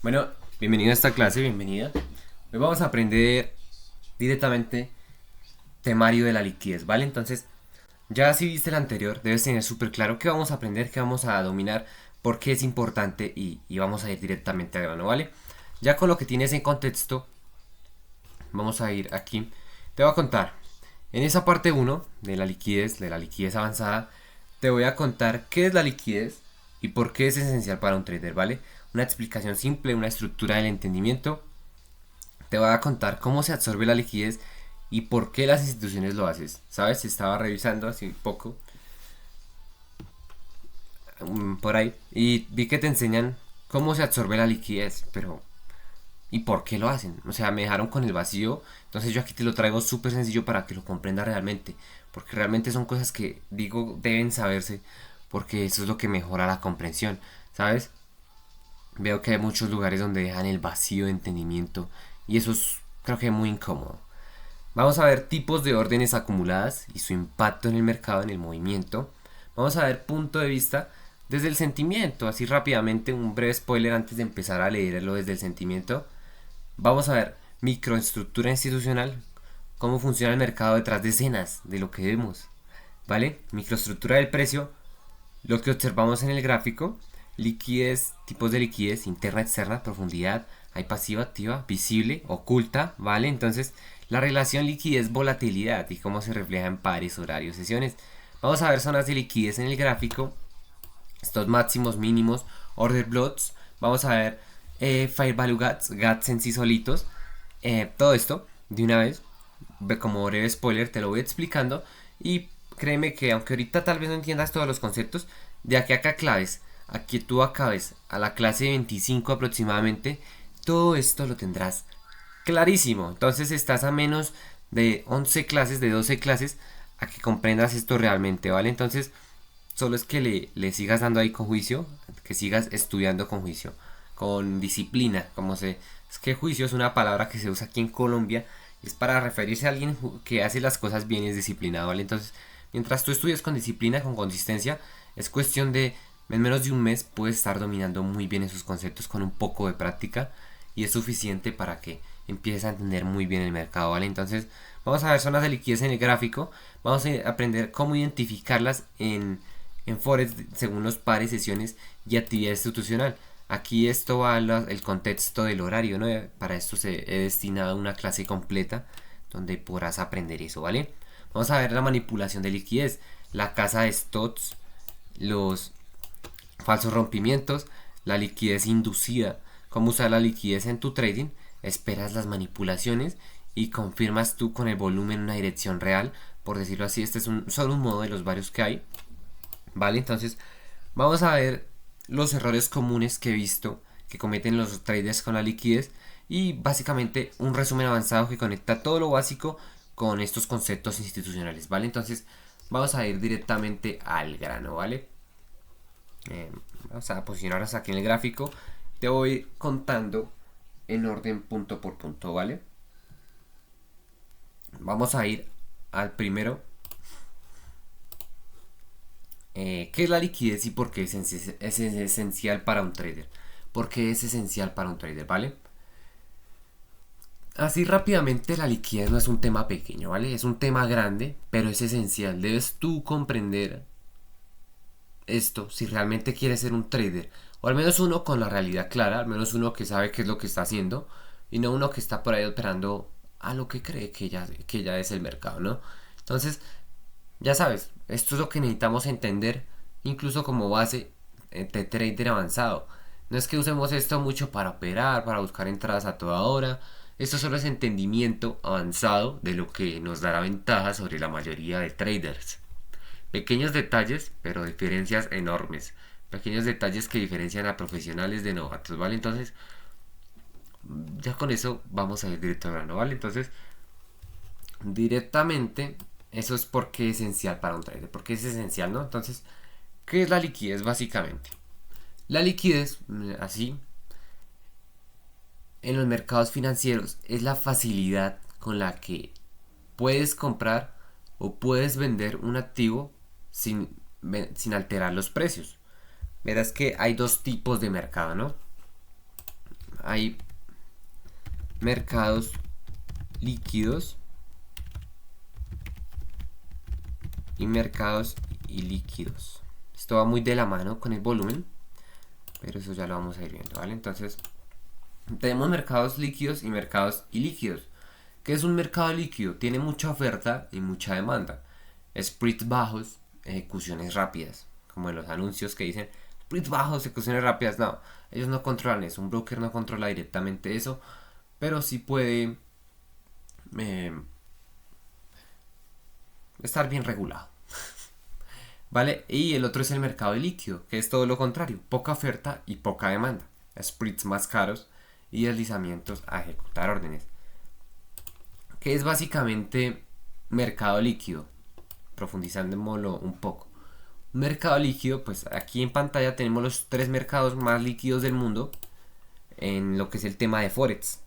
Bueno, bienvenido a esta clase, bienvenida. Hoy vamos a aprender directamente temario de la liquidez, ¿vale? Entonces, ya si viste el anterior, debes tener súper claro qué vamos a aprender, qué vamos a dominar, por qué es importante y vamos a ir directamente al grano, ¿vale? Ya con lo que tienes en contexto, vamos a ir aquí. Te voy a contar, en esa parte uno de la liquidez avanzada, te voy a contar qué es la liquidez y por qué es esencial para un trader, ¿vale? Una explicación simple, una estructura del entendimiento. Te voy a contar cómo se absorbe la liquidez y por qué las instituciones lo hacen. ¿Sabes? Estaba revisando hace poco por ahí y vi que te enseñan cómo se absorbe la liquidez, pero ¿y por qué lo hacen? O sea, me dejaron con el vacío, entonces yo aquí te lo traigo súper sencillo para que lo comprendas realmente, porque realmente son cosas que digo deben saberse, porque eso es lo que mejora la comprensión, ¿sabes? Veo que hay muchos lugares donde dejan el vacío de entendimiento y eso es creo que muy incómodo. Vamos a ver tipos de órdenes acumuladas y su impacto en el mercado, en el movimiento. Vamos a ver punto de vista desde el sentimiento, así rápidamente, un breve spoiler antes de empezar a leerlo desde el sentimiento. Vamos a ver microestructura institucional, cómo funciona el mercado detrás de escenas, de lo que vemos, ¿vale? Microestructura del precio, lo que observamos en el gráfico, liquidez, tipos de liquidez, interna, externa, profundidad, hay pasiva, activa, visible, oculta, ¿vale? Entonces, la relación liquidez-volatilidad y cómo se refleja en pares, horarios, sesiones. Vamos a ver zonas de liquidez en el gráfico, estos máximos, mínimos, order blocks. Vamos a ver Fair Value Gaps, Gaps en sí solitos. Todo esto, de una vez, como breve spoiler, te lo voy explicando. Y créeme que aunque ahorita tal vez no entiendas todos los conceptos, de aquí a acá claves, a que tú acabes a la clase 25 aproximadamente, todo esto lo tendrás clarísimo. Entonces estás a menos de 11 clases, de 12 clases, a que comprendas esto realmente, ¿vale? Entonces, solo es que le sigas dando ahí con juicio, que sigas estudiando con juicio, con disciplina, como se... Es que juicio es una palabra que se usa aquí en Colombia, es para referirse a alguien que hace las cosas bien y es disciplinado, ¿vale? Entonces, mientras tú estudias con disciplina, con consistencia, es cuestión de, en menos de un mes, puedes estar dominando muy bien esos conceptos con un poco de práctica y es suficiente para que empieces a entender muy bien el mercado, ¿vale? Entonces, vamos a ver zonas de liquidez en el gráfico, vamos a aprender cómo identificarlas en Forex según los pares, sesiones y actividad institucional. Aquí esto va el contexto del horario, ¿no? Para esto se he destinado una clase completa donde podrás aprender eso, ¿vale? Vamos a ver la manipulación de liquidez, la casa de stocks, los falsos rompimientos, la liquidez inducida, cómo usar la liquidez en tu trading, esperas las manipulaciones y confirmas tú con el volumen una dirección real, por decirlo así, este es solo un modo de los varios que hay. ¿Vale? Entonces, vamos a ver los errores comunes que he visto que cometen los traders con la liquidez y básicamente un resumen avanzado que conecta todo lo básico con estos conceptos institucionales, ¿vale? Entonces, vamos a ir directamente al grano, ¿vale? Vamos a posicionarnos aquí en el gráfico. Te voy contando en orden punto por punto, ¿vale? Vamos a ir al primero. ¿Qué es la liquidez y por qué es esencial para un trader? ¿Por qué es esencial para un trader, ¿vale? Así rápidamente, la liquidez no es un tema pequeño, ¿vale? Es un tema grande, pero es esencial. Debes tú comprender esto si realmente quieres ser un trader. O al menos uno con la realidad clara, al menos uno que sabe qué es lo que está haciendo y no uno que está por ahí operando a lo que cree que ya es el mercado, ¿no? Entonces, ya sabes, esto es lo que necesitamos entender, incluso como base de trader avanzado. No es que usemos esto mucho para operar, para buscar entradas a toda hora. Esto solo es entendimiento avanzado de lo que nos dará ventaja sobre la mayoría de traders. Pequeños detalles, pero diferencias enormes. Pequeños detalles que diferencian a profesionales de novatos, ¿vale? Entonces, ya con eso vamos a ir directo al grano, ¿vale? Entonces, directamente, eso es porque es esencial para un trader, porque es esencial, ¿no? Entonces, ¿qué es la liquidez básicamente? La liquidez, así, en los mercados financieros es la facilidad con la que puedes comprar o puedes vender un activo sin, sin alterar los precios. Verás que hay dos tipos de mercado, ¿no? hay mercados líquidos y mercados ilíquidos. Esto va muy de la mano con el volumen, pero eso ya lo vamos a ir viendo, ¿vale? Entonces, tenemos mercados líquidos y mercados ilíquidos. ¿Qué es un mercado líquido? Tiene mucha oferta y mucha demanda. Spreads bajos, ejecuciones rápidas, como en los anuncios que dicen spreads bajos, ejecuciones rápidas. No, ellos no controlan eso. Un broker no controla directamente eso, pero sí puede estar bien regulado. ¿Vale? Y el otro es el mercado líquido, que es todo lo contrario, poca oferta y poca demanda. Spreads más caros y deslizamientos a ejecutar órdenes. Que es básicamente mercado líquido, profundizándolo un poco. Mercado líquido, pues aquí en pantalla tenemos los 3 mercados más líquidos del mundo en lo que es el tema de Forex.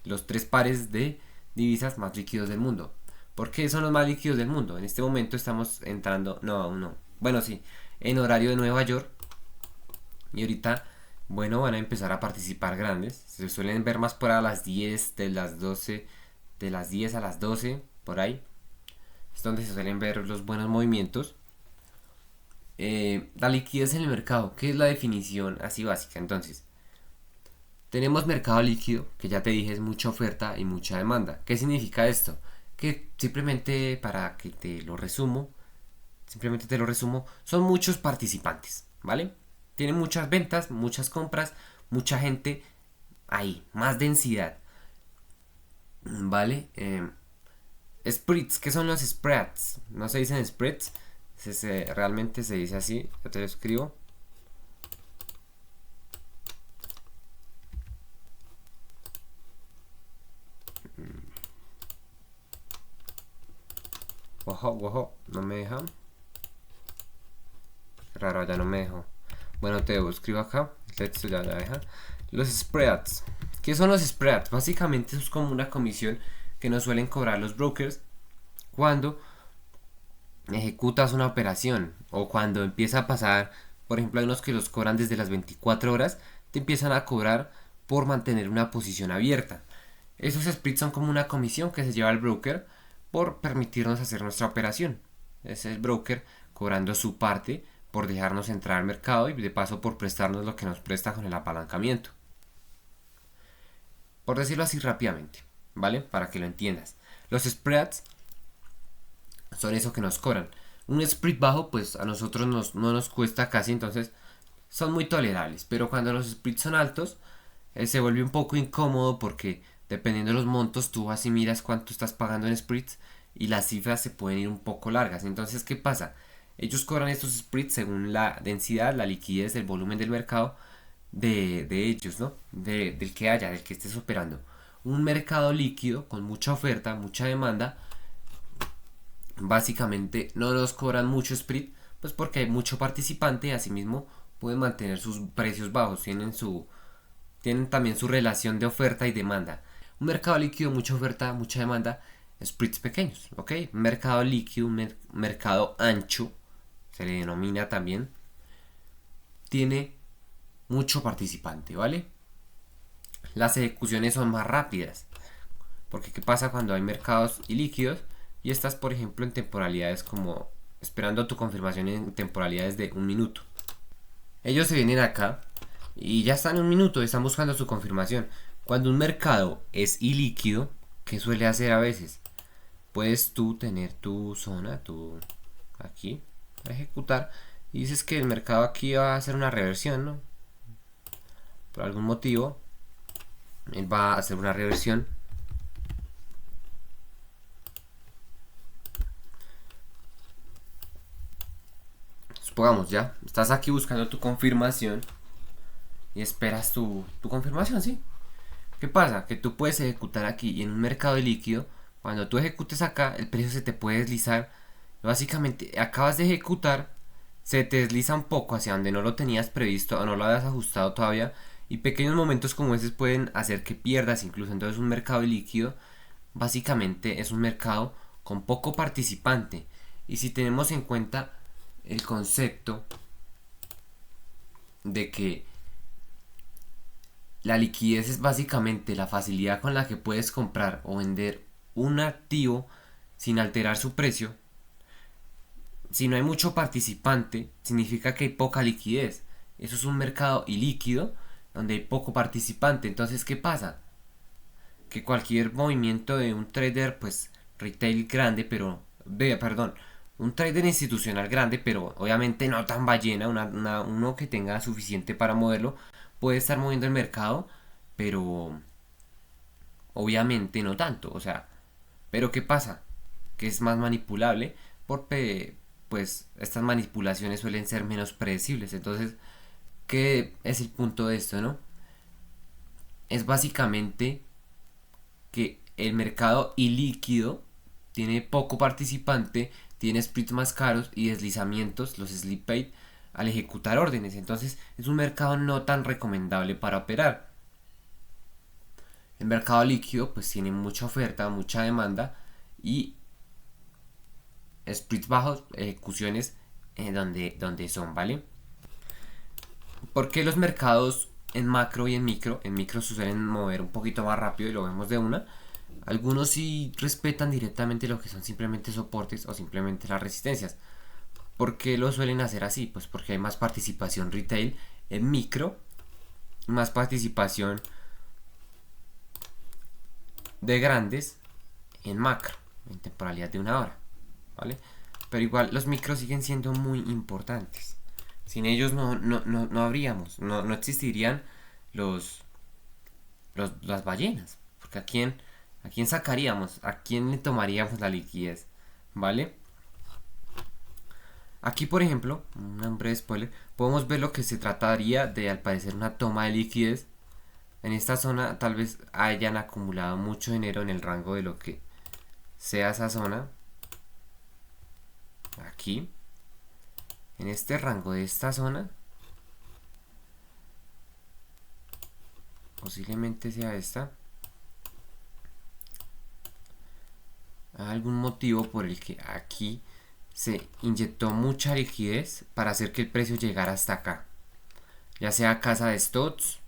Los 3 pares de divisas más líquidos del mundo. ¿Por qué son los más líquidos del mundo? En este momento estamos entrando, bueno sí, en horario de Nueva York. Y ahorita, bueno, van a empezar a participar grandes. Se suelen ver más por a las 10, de las 12, de las 10 a las 12, por ahí. Es donde se suelen ver los buenos movimientos. La liquidez en el mercado, ¿qué es la definición así básica? Entonces, tenemos mercado líquido, que ya te dije es mucha oferta y mucha demanda. ¿Qué significa esto? Que simplemente para que te lo resumo, son muchos participantes, ¿vale? Tiene muchas ventas, muchas compras, mucha gente ahí, más densidad, ¿vale? Spreads, ¿qué son los spreads? No se dicen spreads, realmente se dice así, yo te lo escribo. Ojo, no me deja. Raro, ya no me dejó. Bueno, te escribo acá. Esto ya deja. Los spreads. ¿Qué son los spreads? Básicamente es como una comisión que nos suelen cobrar los brokers cuando ejecutas una operación o cuando empieza a pasar, por ejemplo, hay unos que los cobran desde las 24 horas, te empiezan a cobrar por mantener una posición abierta. Esos spreads son como una comisión que se lleva el broker por permitirnos hacer nuestra operación. Es el broker cobrando su parte por dejarnos entrar al mercado y de paso por prestarnos lo que nos presta con el apalancamiento. Por decirlo así rápidamente, ¿vale? Para que lo entiendas. Los spreads son eso que nos cobran. Un spread bajo, pues a nosotros no nos cuesta casi, entonces son muy tolerables. Pero cuando los spreads son altos, se vuelve un poco incómodo porque dependiendo de los montos, tú vas y miras cuánto estás pagando en spreads y las cifras se pueden ir un poco largas. Entonces, ¿qué pasa? Ellos cobran estos spreads según la densidad, la liquidez, el volumen del mercado de ellos, ¿no? Del que haya, del que estés operando. Un mercado líquido con mucha oferta, mucha demanda, básicamente no nos cobran mucho spread, pues porque hay mucho participante y asimismo pueden mantener sus precios bajos, tienen también su relación de oferta y demanda. Un mercado líquido, mucha oferta, mucha demanda, spreads pequeños, ¿ok? Un mercado líquido, un mercado ancho, se le denomina también, tiene mucho participante, ¿vale? Las ejecuciones son más rápidas, porque ¿qué pasa cuando hay mercados ilíquidos y estás, por ejemplo, en temporalidades como esperando tu confirmación en temporalidades de 1 minuto? Ellos se vienen acá y ya están en 1 minuto, están buscando su confirmación. Cuando un mercado es ilíquido, ¿qué suele hacer a veces? Puedes tú tener tu zona, aquí, a ejecutar, y dices que el mercado aquí va a hacer una reversión, ¿no? Por algún motivo, él va a hacer una reversión. Supongamos ya, estás aquí buscando tu confirmación y esperas tu confirmación, ¿sí? ¿Qué pasa? Que tú puedes ejecutar aquí y en un mercado líquido, cuando tú ejecutes acá, el precio se te puede deslizar. Básicamente, acabas de ejecutar, se te desliza un poco hacia donde no lo tenías previsto o no lo habías ajustado todavía. Y pequeños momentos como esos pueden hacer que pierdas incluso. Entonces un mercado líquido básicamente es un mercado con poco participante. Y si tenemos en cuenta el concepto de que La liquidez es básicamente la facilidad con la que puedes comprar o vender un activo sin alterar su precio. Si no hay mucho participante, significa que hay poca liquidez. Eso es un mercado ilíquido donde hay poco participante. Entonces, ¿qué pasa? Que cualquier movimiento de un trader, pues, retail grande, pero, perdón, un trader institucional grande, pero obviamente no tan ballena, uno que tenga suficiente para moverlo, puede estar moviendo el mercado, pero obviamente no tanto. O sea, pero ¿qué pasa? Que es más manipulable porque pues estas manipulaciones suelen ser menos predecibles. Entonces, ¿qué es el punto de esto, no? Es básicamente que el mercado ilíquido tiene poco participante, tiene splits más caros y deslizamientos, los slip paid, al ejecutar órdenes. Entonces es un mercado no tan recomendable para operar. El mercado líquido pues tiene mucha oferta, mucha demanda y splits bajos, ejecuciones donde son, ¿vale? Porque los mercados en macro y en micro se suelen mover un poquito más rápido y lo vemos de una. Algunos sí respetan directamente lo que son simplemente soportes o simplemente las resistencias. ¿Por qué lo suelen hacer así? Pues porque hay más participación retail en micro, más participación de grandes en macro, en temporalidad de una hora, ¿vale? Pero igual los micros siguen siendo muy importantes. Sin ellos no habríamos, no existirían los, las ballenas. Porque a quién sacaríamos, a quién le tomaríamos la liquidez, ¿vale? Aquí, por ejemplo, un breve spoiler, podemos ver lo que se trataría de, al parecer, una toma de liquidez. En esta zona tal vez hayan acumulado mucho dinero en el rango de lo que sea esa zona. Aquí, en este rango de esta zona, posiblemente sea esta. Hay algún motivo por el que aquí se inyectó mucha liquidez para hacer que el precio llegara hasta acá, ya sea casa de stocks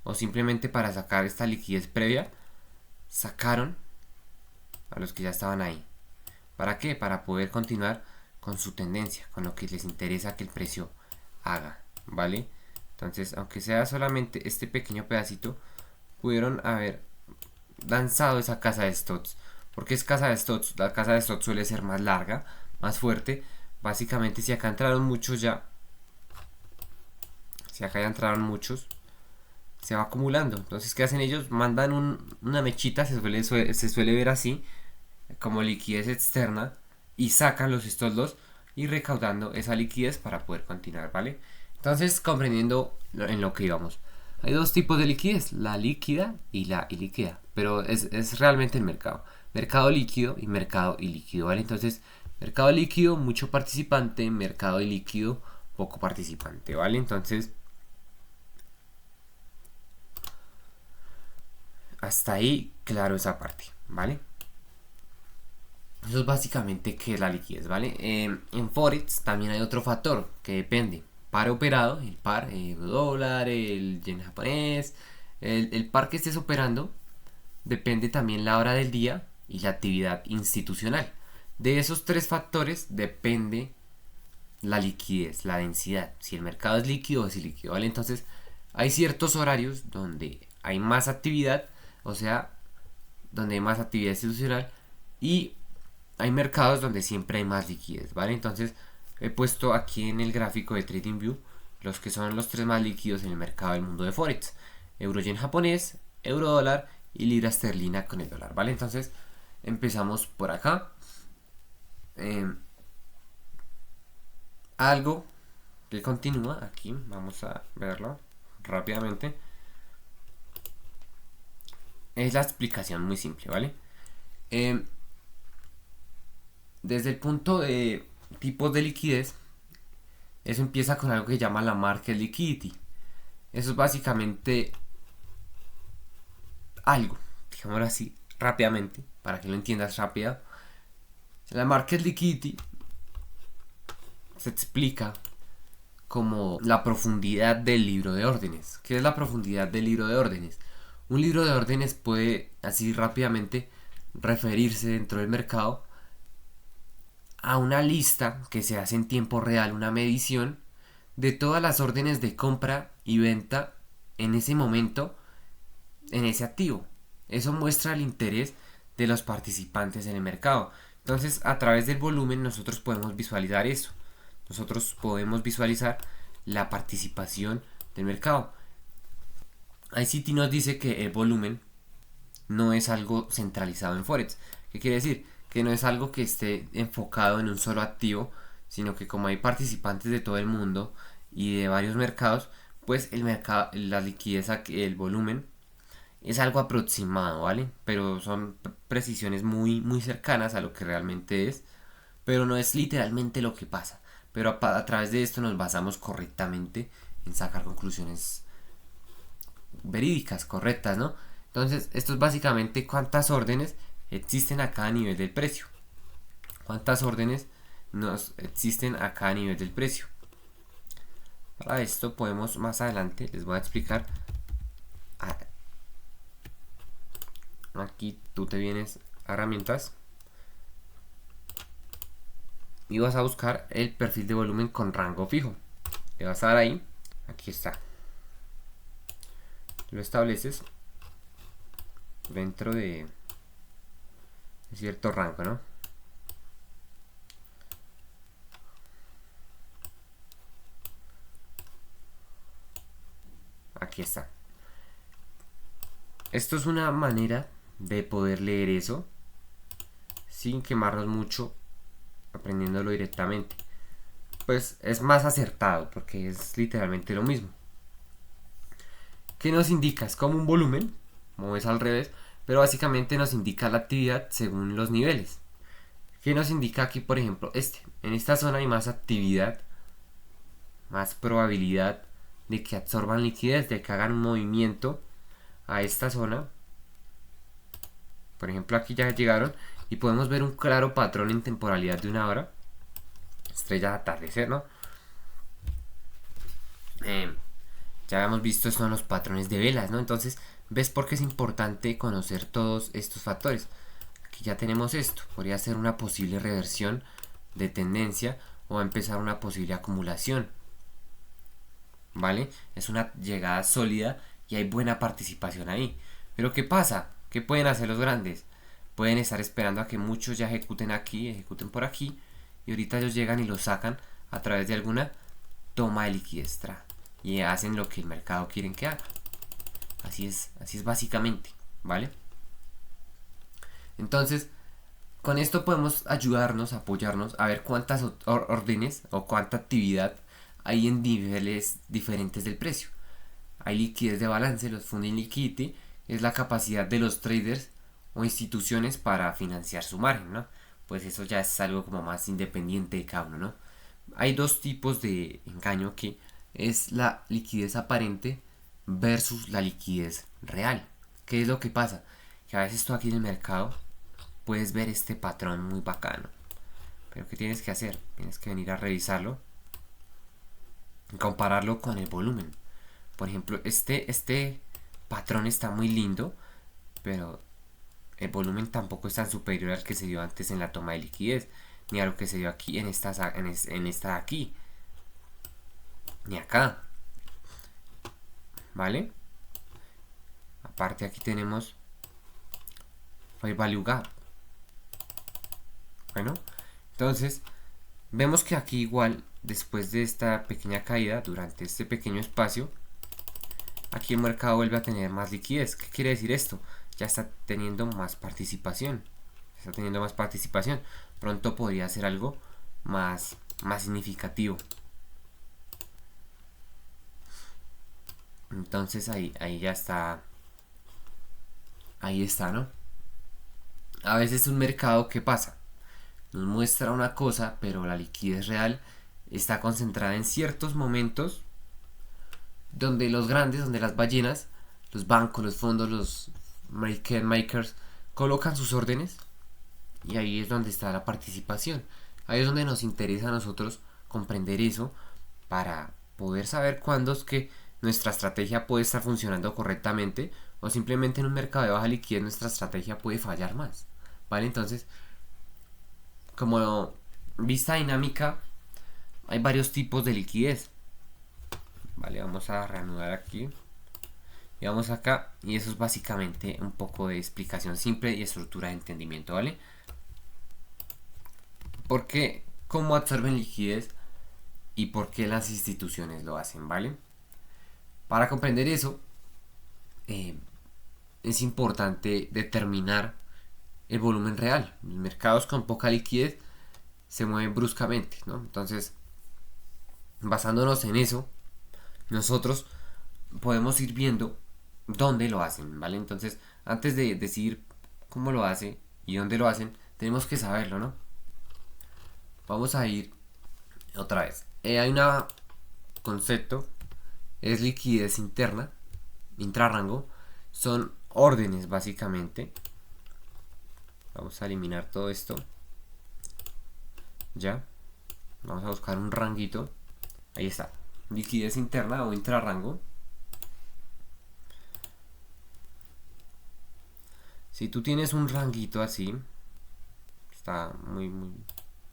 o simplemente para sacar esta liquidez previa. Sacaron a los que ya estaban ahí. ¿Para qué? Para poder continuar con su tendencia, con lo que les interesa que el precio haga, ¿vale? Entonces, aunque sea solamente este pequeño pedacito, pudieron haber lanzado esa casa de stocks. Porque es casa de stocks, la casa de stocks suele ser más larga, más fuerte. Básicamente, si acá entraron muchos ya, si acá ya entraron muchos, se va acumulando. Entonces, ¿qué hacen ellos? Mandan una mechita, se suele ver así, como liquidez externa, y sacan los estos dos y recaudando esa liquidez para poder continuar, ¿vale? Entonces, comprendiendo en lo que íbamos. Hay dos tipos de liquidez, la líquida y la ilíquida, pero es realmente el mercado. Mercado líquido y mercado ilíquido, ¿vale? Entonces, mercado líquido, mucho participante, mercado ilíquido, poco participante, ¿vale? Entonces, hasta ahí, claro esa parte, ¿vale? Eso es básicamente qué es la liquidez, ¿vale? En Forex también hay otro factor que depende. Par operado, el par, el dólar, el yen japonés, el par que estés operando, depende también la hora del día y la actividad institucional. De esos tres factores depende la liquidez, la densidad, si el mercado es líquido o es ilíquido, ¿vale? Entonces, hay ciertos horarios donde hay más actividad, o sea, donde hay más actividad institucional, y hay mercados donde siempre hay más liquidez, ¿vale? Entonces, he puesto aquí en el gráfico de TradingView los que son los tres más líquidos en el mercado del mundo de Forex: euro yen japonés, euro dólar y libra esterlina con el dólar, ¿vale? Entonces, empezamos por acá. Algo que continúa aquí, vamos a verlo rápidamente, es la explicación muy simple, ¿vale? Desde el punto de tipos de liquidez, eso empieza con algo que se llama la market liquidity. Eso es básicamente algo, digámoslo así, rápidamente, para que lo entiendas rápido. La market liquidity se explica como la profundidad del libro de órdenes. ¿Qué es la profundidad del libro de órdenes? Un libro de órdenes puede, así rápidamente, referirse dentro del mercado a una lista que se hace en tiempo real, una medición de todas las órdenes de compra y venta en ese momento, en ese activo. Eso muestra el interés de los participantes en el mercado. Entonces, a través del volumen nosotros podemos visualizar eso. Nosotros podemos visualizar la participación del mercado. ICT nos dice que el volumen no es algo centralizado en Forex. ¿Qué quiere decir? Que no es algo que esté enfocado en un solo activo, sino que como hay participantes de todo el mundo y de varios mercados, pues el mercado, la liquidez, el volumen es algo aproximado, ¿vale? Pero son precisiones muy cercanas a lo que realmente es, pero no es literalmente lo que pasa. Pero a través de esto nos basamos correctamente en sacar conclusiones verídicas, correctas, ¿no? Entonces, esto es básicamente cuántas órdenes existen a cada nivel del precio. Cuántas órdenes nos existen a cada nivel del precio. Para esto podemos más adelante, les voy a explicar. Aquí tú te vienes a herramientas y vas a buscar el perfil de volumen con rango fijo. Le vas a dar ahí, aquí está. Lo estableces dentro de cierto rango, ¿no? Aquí está. Esto es una manera de poder leer eso sin quemarnos mucho aprendiéndolo directamente. Pues es más acertado porque es literalmente lo mismo. ¿Qué nos indica? Es como un volumen, como es al revés, pero básicamente nos indica la actividad según los niveles. ¿Qué nos indica aquí, por ejemplo, en esta zona hay más actividad, más probabilidad de que absorban liquidez, de que hagan un movimiento a esta zona. Por ejemplo, aquí ya llegaron y podemos ver un claro patrón en temporalidad de una hora. Estrella de atardecer, ¿no? Ya hemos visto, estos son los patrones de velas, ¿no? Entonces, ¿ves por qué es importante conocer todos estos factores? Aquí ya tenemos esto. Podría ser una posible reversión de tendencia o empezar una posible acumulación. ¿Vale? Es una llegada sólida y hay buena participación ahí. Pero ¿qué pasa? ¿Qué pueden hacer los grandes? Pueden estar esperando a que muchos ya ejecuten aquí, ejecuten por aquí, y ahorita ellos llegan y lo sacan a través de alguna toma de liquidez y hacen lo que el mercado quiere que haga. Así es básicamente, ¿vale? Entonces, con esto podemos ayudarnos, apoyarnos a ver cuántas órdenes o cuánta actividad hay en niveles diferentes del precio. Hay liquidez de balance, los funding liquidity, es la capacidad de los traders o instituciones para financiar su margen, ¿no? Pues eso ya es algo como más independiente de cada uno, ¿no? Hay dos tipos de engaño, que es la liquidez aparente versus la liquidez real. ¿Qué es lo que pasa? Que a veces tú aquí en el mercado puedes ver este patrón muy bacano, pero ¿qué tienes que hacer? Tienes que venir a revisarlo y compararlo con el volumen. Por ejemplo, este patrón está muy lindo, pero el volumen tampoco es tan superior al que se dio antes en la toma de liquidez, ni a lo que se dio aquí en esta de aquí, ni acá, ¿vale? Aparte aquí tenemos Fair Value Gap. Bueno, entonces vemos que aquí igual, después de esta pequeña caída, durante este pequeño espacio, aquí el mercado vuelve a tener más liquidez. ¿Qué quiere decir esto? Ya está teniendo más participación. Pronto podría ser algo más significativo. Entonces ahí ya está. Ahí está, ¿no? A veces un mercado, ¿qué pasa? Nos muestra una cosa, pero la liquidez real está concentrada en ciertos momentos donde los grandes, donde las ballenas, los bancos, los fondos, los market makers colocan sus órdenes, y ahí es donde está la participación. Ahí es donde nos interesa a nosotros comprender eso para poder saber cuándo es que nuestra estrategia puede estar funcionando correctamente o simplemente en un mercado de baja liquidez nuestra estrategia puede fallar más, ¿vale? Entonces, como vista dinámica, hay varios tipos de liquidez, ¿vale? Vamos a reanudar aquí y vamos acá, y eso es básicamente un poco de explicación simple y estructura de entendimiento, ¿vale? ¿Por qué? ¿Cómo absorben liquidez? ¿Y por qué las instituciones lo hacen? ¿Vale? Para comprender eso, es importante determinar el volumen real. Los mercados con poca liquidez se mueven bruscamente, ¿no? Entonces, basándonos en eso, nosotros podemos ir viendo dónde lo hacen, ¿vale? Entonces, antes de decir cómo lo hace y dónde lo hacen, tenemos que saberlo, ¿no? Vamos a ir otra vez. Hay un concepto, es liquidez interna, intrarrango, son órdenes básicamente. Vamos a eliminar todo esto. Ya. Vamos a buscar un ranguito. Ahí está. Liquidez interna o intrarrango. Si tú tienes un ranguito así, está muy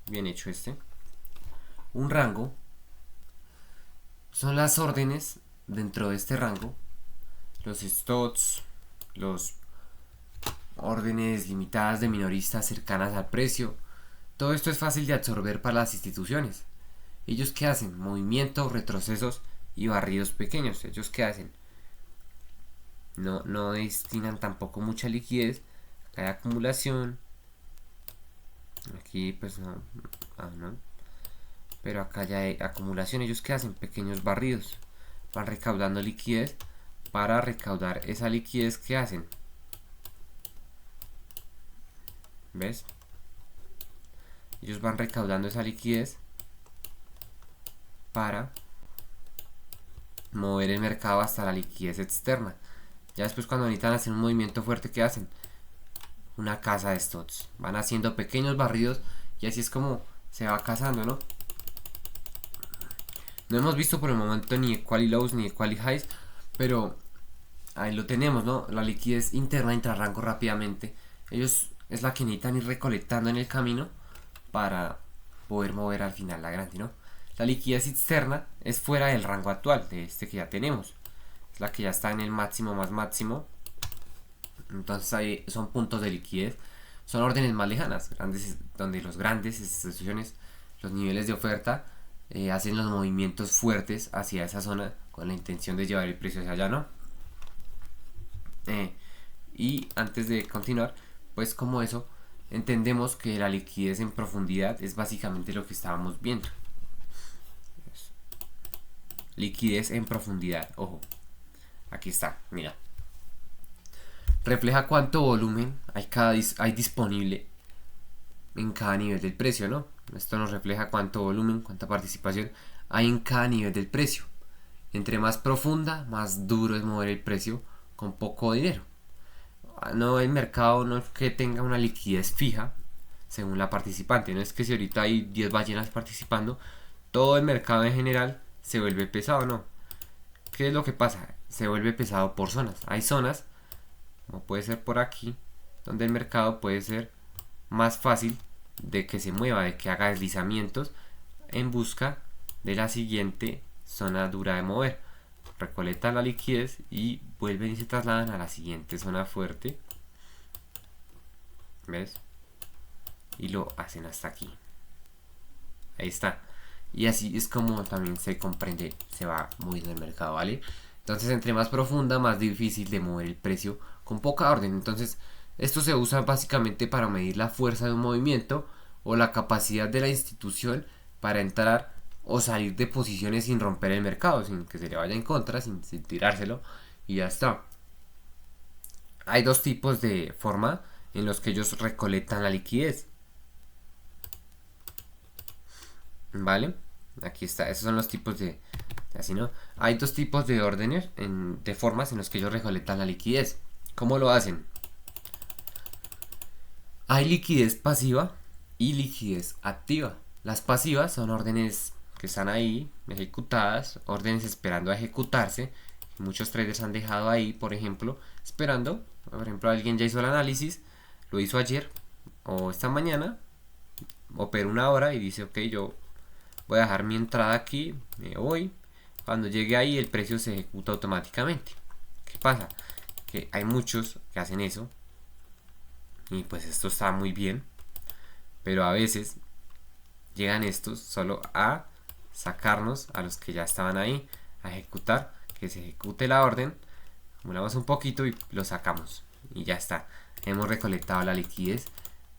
bien hecho este. Un rango son las órdenes dentro de este rango, los stops, los órdenes limitadas de minoristas cercanas al precio. Todo esto es fácil de absorber para las instituciones. ¿Ellos qué hacen? Movimientos, retrocesos y barridos pequeños. ¿Ellos qué hacen? No destinan tampoco mucha liquidez. Acá hay acumulación. Aquí pues no. Pero acá ya hay acumulación. ¿Ellos qué hacen? Pequeños barridos. Van recaudando liquidez para recaudar esa liquidez que hacen. ¿Ves? Ellos van recaudando esa liquidez para mover el mercado hasta la liquidez externa. Ya después, cuando necesitan hacer un movimiento fuerte, ¿qué hacen? Una casa de stocks. Van haciendo pequeños barridos y así es como se va cazando, ¿no? No hemos visto por el momento ni equal lows ni equal highs, pero ahí lo tenemos, ¿no? La liquidez interna intrarrango rápidamente. Ellos es la que necesitan ir recolectando en el camino para poder mover al final la grande, ¿no? La liquidez externa es fuera del rango actual de este que ya tenemos. Es la que ya está en el máximo más máximo. Entonces ahí son puntos de liquidez. Son órdenes más lejanas, grandes, donde los grandes instituciones, los niveles de oferta, hacen los movimientos fuertes hacia esa zona con la intención de llevar el precio hacia allá, ¿no? Y antes de continuar, pues como eso, entendemos que la liquidez en profundidad es básicamente lo que estábamos viendo. Liquidez en profundidad, ojo, aquí está, mira. Refleja cuánto volumen hay disponible en cada nivel del precio, ¿no? Esto nos refleja cuánto volumen, cuánta participación hay en cada nivel del precio. Entre más profunda, más duro es mover el precio con poco dinero. No, el mercado no es que tenga una liquidez fija según la participante. No es que si ahorita hay 10 ballenas participando, todo el mercado en general se vuelve pesado, no. ¿Qué es lo que pasa? Se vuelve pesado por zonas. Hay zonas, como puede ser por aquí, donde el mercado puede ser más fácil de que se mueva, de que haga deslizamientos en busca de la siguiente zona dura de mover. Recolectan la liquidez y vuelven y se trasladan a la siguiente zona fuerte. ¿Ves? Y lo hacen hasta aquí. Ahí está. Y así es como también se comprende, se va moviendo el mercado, ¿vale? Entonces, entre más profunda, más difícil de mover el precio con poca orden. Entonces, esto se usa básicamente para medir la fuerza de un movimiento o la capacidad de la institución para entrar o salir de posiciones sin romper el mercado, sin que se le vaya en contra, sin tirárselo, y ya está. Hay dos tipos de forma en los que ellos recolectan la liquidez. ¿Vale? Aquí está, esos son los tipos de... Así, ¿no? Hay dos tipos de órdenes, de formas en los que ellos recolectan la liquidez. ¿Cómo lo hacen? Hay liquidez pasiva y liquidez activa. Las pasivas son órdenes que están ahí ejecutadas, órdenes esperando a ejecutarse. Muchos traders han dejado ahí, por ejemplo, esperando. Por ejemplo, alguien ya hizo el análisis, lo hizo ayer o esta mañana, operó una hora y dice, ok, yo voy a dejar mi entrada aquí, me voy. Cuando llegue ahí el precio se ejecuta automáticamente. ¿Qué pasa? Que hay muchos que hacen eso y pues esto está muy bien, pero a veces llegan estos solo a sacarnos a los que ya estaban ahí, a ejecutar, que se ejecute la orden, acumulamos un poquito y lo sacamos y ya está, hemos recolectado la liquidez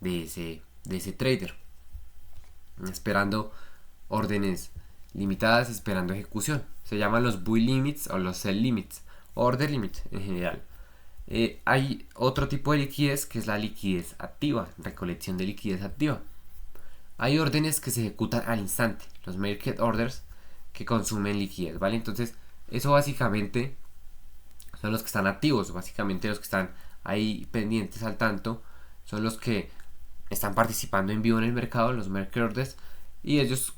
de ese trader, esperando órdenes limitadas, esperando ejecución. Se llaman los buy limits o los sell limits, order limit en general. Hay otro tipo de liquidez que es la liquidez activa, recolección de liquidez activa. Hay órdenes que se ejecutan al instante, los market orders, que consumen liquidez, ¿vale? Entonces, eso básicamente son los que están activos, básicamente los que están ahí pendientes al tanto, son los que están participando en vivo en el mercado, los market orders, y ellos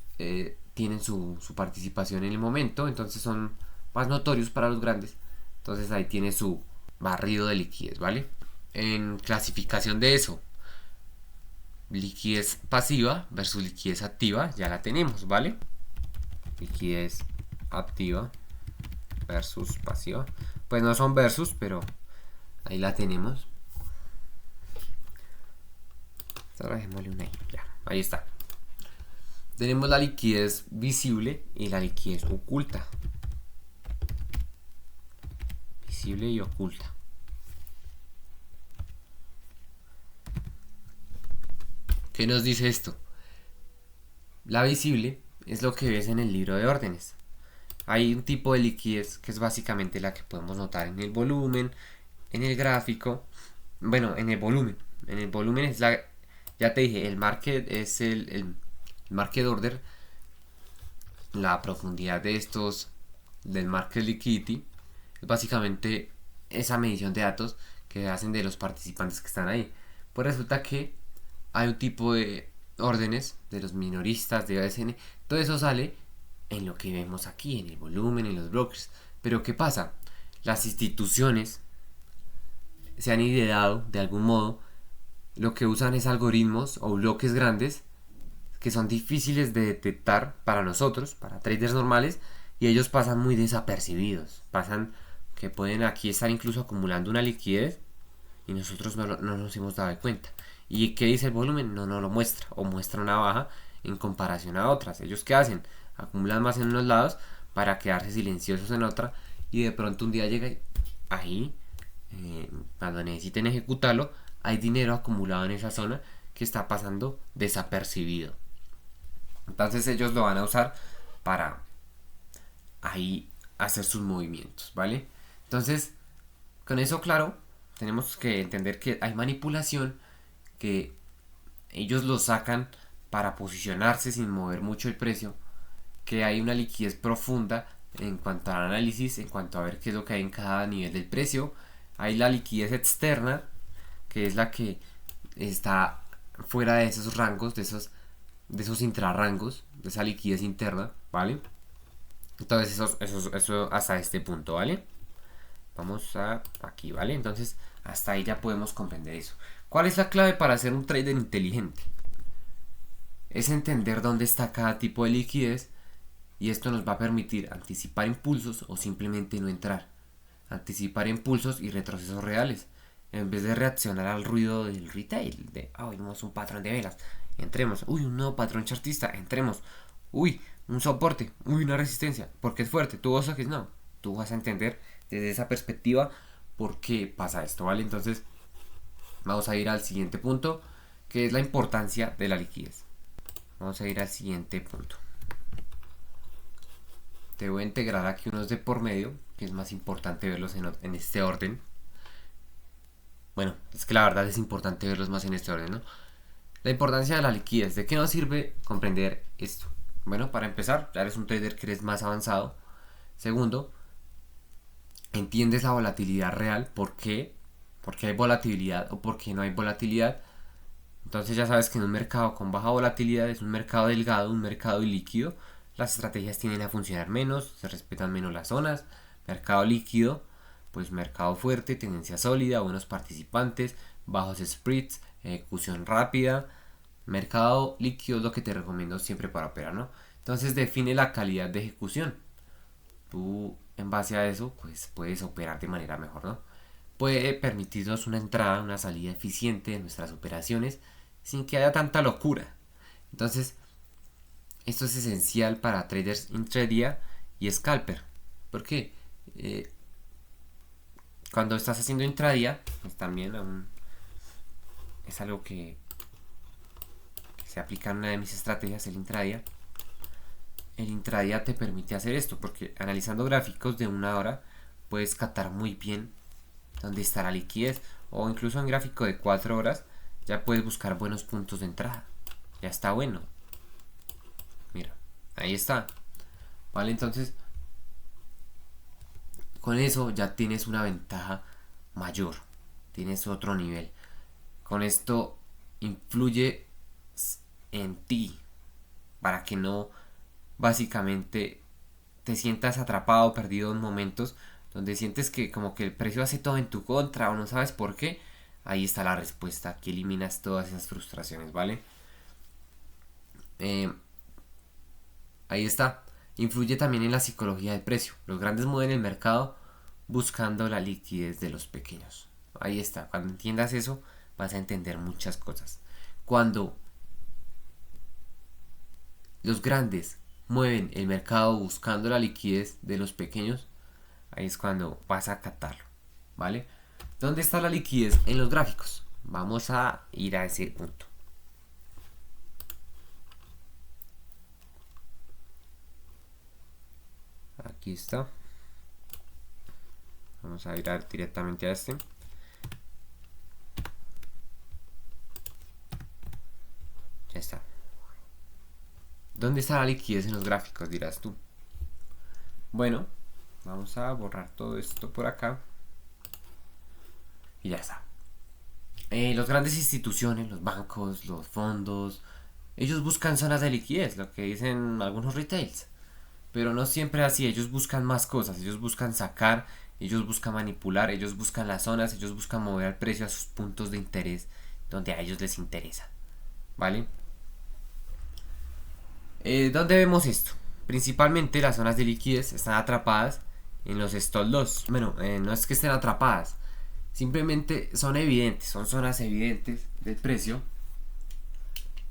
tienen su participación en el momento, entonces son más notorios para los grandes. Entonces ahí tiene su barrido de liquidez, ¿vale? En clasificación de eso, liquidez pasiva versus liquidez activa, ya la tenemos, ¿vale? Liquidez activa versus pasiva. Pues no son versus, pero ahí la tenemos. Ahora dejémosle una ahí, ya, ahí está. Tenemos la liquidez visible y la liquidez oculta. Visible y oculta. ¿Qué nos dice esto? La visible es lo que ves en el libro de órdenes. Hay un tipo de liquidez que es básicamente la que podemos notar en el volumen, en el gráfico. Bueno, en el volumen. En el volumen es la... Ya te dije, el market es el market order. La profundidad de estos del market liquidity es básicamente esa medición de datos que hacen de los participantes que están ahí. Pues resulta que hay un tipo de órdenes de los minoristas, de OSN, todo eso sale en lo que vemos aquí, en el volumen, en los brokers. Pero ¿qué pasa? Las instituciones se han ideado de algún modo, lo que usan es algoritmos o bloques grandes que son difíciles de detectar para nosotros, para traders normales, y ellos pasan muy desapercibidos. Pasan que pueden aquí estar incluso acumulando una liquidez y nosotros no nos hemos dado cuenta. ¿Y qué dice el volumen? No lo muestra, o muestra una baja en comparación a otras. ¿Ellos qué hacen? Acumulan más en unos lados para quedarse silenciosos en otra, y de pronto un día llega y ahí, cuando necesiten ejecutarlo, hay dinero acumulado en esa zona que está pasando desapercibido. Entonces ellos lo van a usar para ahí hacer sus movimientos, ¿vale? Entonces, con eso claro, tenemos que entender que hay manipulación, que ellos lo sacan para posicionarse sin mover mucho el precio, que hay una liquidez profunda en cuanto al análisis, en cuanto a ver qué es lo que hay en cada nivel del precio. Hay la liquidez externa, que es la que está fuera de esos rangos, de esos intrarrangos, de esa liquidez interna, ¿vale? Entonces eso hasta este punto, ¿vale? Vamos a aquí, ¿vale? Entonces hasta ahí ya podemos comprender eso. ¿Cuál es la clave para ser un trader inteligente? Es entender dónde está cada tipo de liquidez, y esto nos va a permitir anticipar impulsos o simplemente no entrar. Anticipar impulsos y retrocesos reales, en vez de reaccionar al ruido del retail, de vimos un patrón de velas, entremos, un nuevo patrón chartista, entremos, un soporte, una resistencia, porque es fuerte, tú vas a no, tú vas a entender desde esa perspectiva por qué pasa esto, ¿vale? Entonces vamos a ir al siguiente punto, que es la importancia de la liquidez. Vamos a ir al siguiente punto. Te voy a integrar aquí unos de por medio, que es más importante verlos en este orden. Bueno, es que la verdad es importante verlos más en este orden, ¿no? La importancia de la liquidez. ¿De qué nos sirve comprender esto? Bueno, para empezar, ya eres un trader que eres más avanzado. Segundo, entiendes la volatilidad real. ¿Por qué? ¿Por qué hay volatilidad o por qué no hay volatilidad? Entonces ya sabes que en un mercado con baja volatilidad es un mercado delgado, un mercado ilíquido. las estrategias tienden a funcionar menos, se respetan menos las zonas. Mercado líquido, pues mercado fuerte, tendencia sólida, buenos participantes, bajos spreads, ejecución rápida. Mercado líquido es lo que te recomiendo siempre para operar, ¿no? Entonces define la calidad de ejecución. Tú en base a eso pues puedes operar de manera mejor, ¿no? Puede permitirnos una entrada, una salida eficiente de nuestras operaciones sin que haya tanta locura. Entonces esto es esencial para traders intraday y scalper. ¿Por qué? Cuando estás haciendo intraday, pues también es algo que se aplica en una de mis estrategias, el intraday. El intraday te permite hacer esto porque analizando gráficos de una hora puedes catar muy bien dónde está la liquidez, o incluso en gráfico de 4 horas ya puedes buscar buenos puntos de entrada. Ya está bueno. Mira, ahí está. Vale, entonces con eso ya tienes una ventaja mayor, tienes otro nivel. Con esto influye en ti para que no básicamente te sientas atrapado, perdido en momentos donde sientes que como que el precio hace todo en tu contra o no sabes por qué. Ahí está la respuesta, aquí eliminas todas esas frustraciones, ¿vale? Ahí está. Influye también en la psicología del precio. Los grandes mueven el mercado buscando la liquidez de los pequeños. Ahí está. Cuando entiendas eso, vas a entender muchas cosas. Cuando los grandes mueven el mercado buscando la liquidez de los pequeños, ahí es cuando vas a captarlo, ¿vale? ¿Dónde está la liquidez? En los gráficos. Vamos a ir a ese punto. Aquí está. Vamos a ir directamente a este. Ya está. ¿Dónde está la liquidez en los gráficos? Dirás tú. Bueno, vamos a borrar todo esto por acá. Y ya está. Las grandes instituciones, los bancos, los fondos, ellos buscan zonas de liquidez, lo que dicen algunos retails. Pero no siempre así, ellos buscan más cosas, ellos buscan sacar, ellos buscan manipular, ellos buscan las zonas, ellos buscan mover el precio a sus puntos de interés donde a ellos les interesa. ¿Vale? ¿Dónde vemos esto? Principalmente las zonas de liquidez están atrapadas en los stop loss. Bueno, no es que estén atrapadas, simplemente son evidentes, son zonas evidentes del precio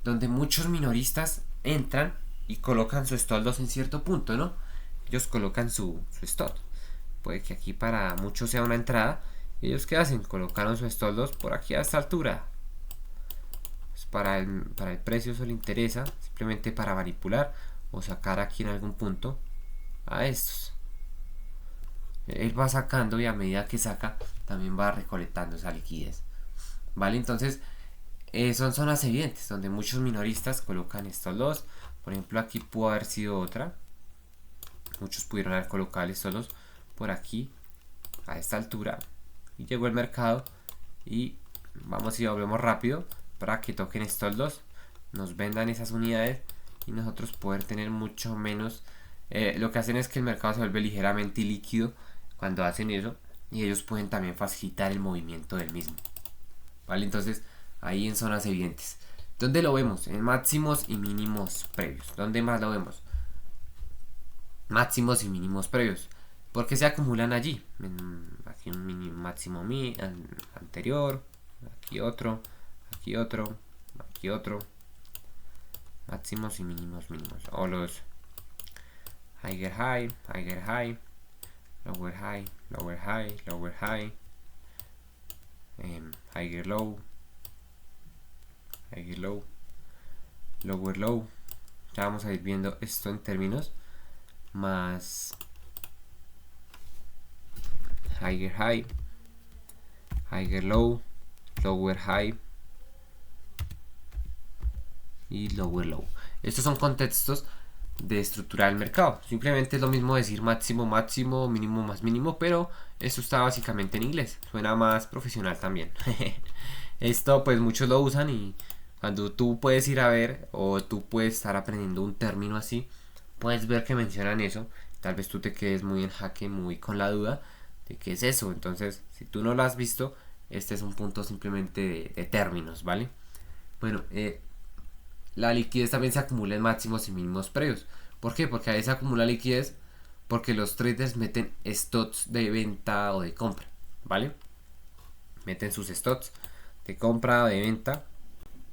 donde muchos minoristas entran y colocan su stop loss en cierto punto, ¿no? Ellos colocan su stop. Puede que aquí para muchos sea una entrada. ¿Ellos qué hacen? Colocaron su stop loss por aquí a esta altura. Pues para el precio eso le interesa, simplemente para manipular o sacar aquí en algún punto a estos. Él va sacando y a medida que saca también va recolectando esa liquidez. ¿Vale? Entonces son zonas evidentes donde muchos minoristas colocan estos loss. Por ejemplo, aquí pudo haber sido otra. Muchos pudieron haber colocado estos loss por aquí a esta altura y llegó el mercado y vamos y volvemos rápido para que toquen estos loss, nos vendan esas unidades y nosotros poder tener mucho menos. Lo que hacen es que el mercado se vuelve ligeramente ilíquido cuando hacen eso y ellos pueden también facilitar el movimiento del mismo. ¿Vale? Entonces ahí en zonas evidentes. ¿Dónde lo vemos? En máximos y mínimos previos. ¿Dónde más lo vemos? Máximos y mínimos previos. ¿Por qué se acumulan allí? Aquí un mínimo, máximo anterior, aquí otro, aquí otro, aquí otro. Máximos y mínimos mínimos. O los higher high, higher high, lower high, lower high, lower high, higher low, higher low, lower low. Ya vamos a ir viendo esto en términos más. Higher high, higher low, lower high y lower low. Estos son contextos de estructurar el mercado. Simplemente es lo mismo decir máximo, máximo, mínimo más mínimo, pero esto está básicamente en inglés. Suena más profesional también. Esto pues muchos lo usan y cuando tú puedes ir a ver o tú puedes estar aprendiendo un término así, puedes ver que mencionan eso. Tal vez tú te quedes muy en jaque, muy con la duda de qué es eso. Entonces, si tú no lo has visto, este es un punto simplemente de términos, ¿vale? Bueno, la liquidez también se acumula en máximos y mínimos precios. ¿Por qué? Porque ahí se acumula liquidez porque los traders meten stocks de venta o de compra, ¿vale? Meten sus stocks de compra o de venta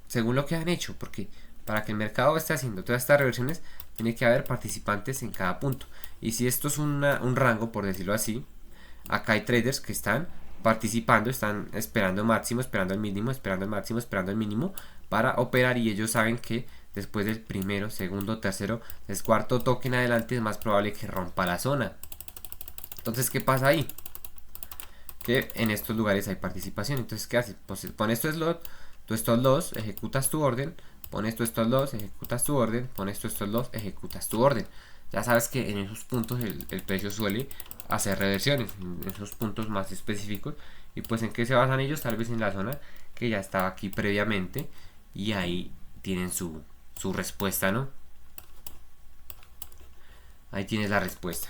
según lo que han hecho, porque para que el mercado esté haciendo todas estas reversiones tiene que haber participantes en cada punto. Y si esto es un rango, por decirlo así, acá hay traders que están participando, están esperando el máximo, esperando el mínimo, esperando el máximo, esperando el mínimo para operar, y ellos saben que después del primero, segundo, tercero, el cuarto toque en adelante es más probable que rompa la zona. Entonces, ¿qué pasa ahí? Que en estos lugares hay participación. Entonces, ¿qué haces? Pues pones tu slot, tu stop loss, ejecutas tu orden, pones tu stop loss, ejecutas tu orden, pones tu stop loss, ejecutas tu orden. Ya sabes que en esos puntos el precio suele hacer reversiones, en esos puntos más específicos. Y pues, ¿en qué se basan ellos? Tal vez en la zona que ya estaba aquí previamente, y ahí tienen su respuesta, ¿no? Ahí tienes la respuesta.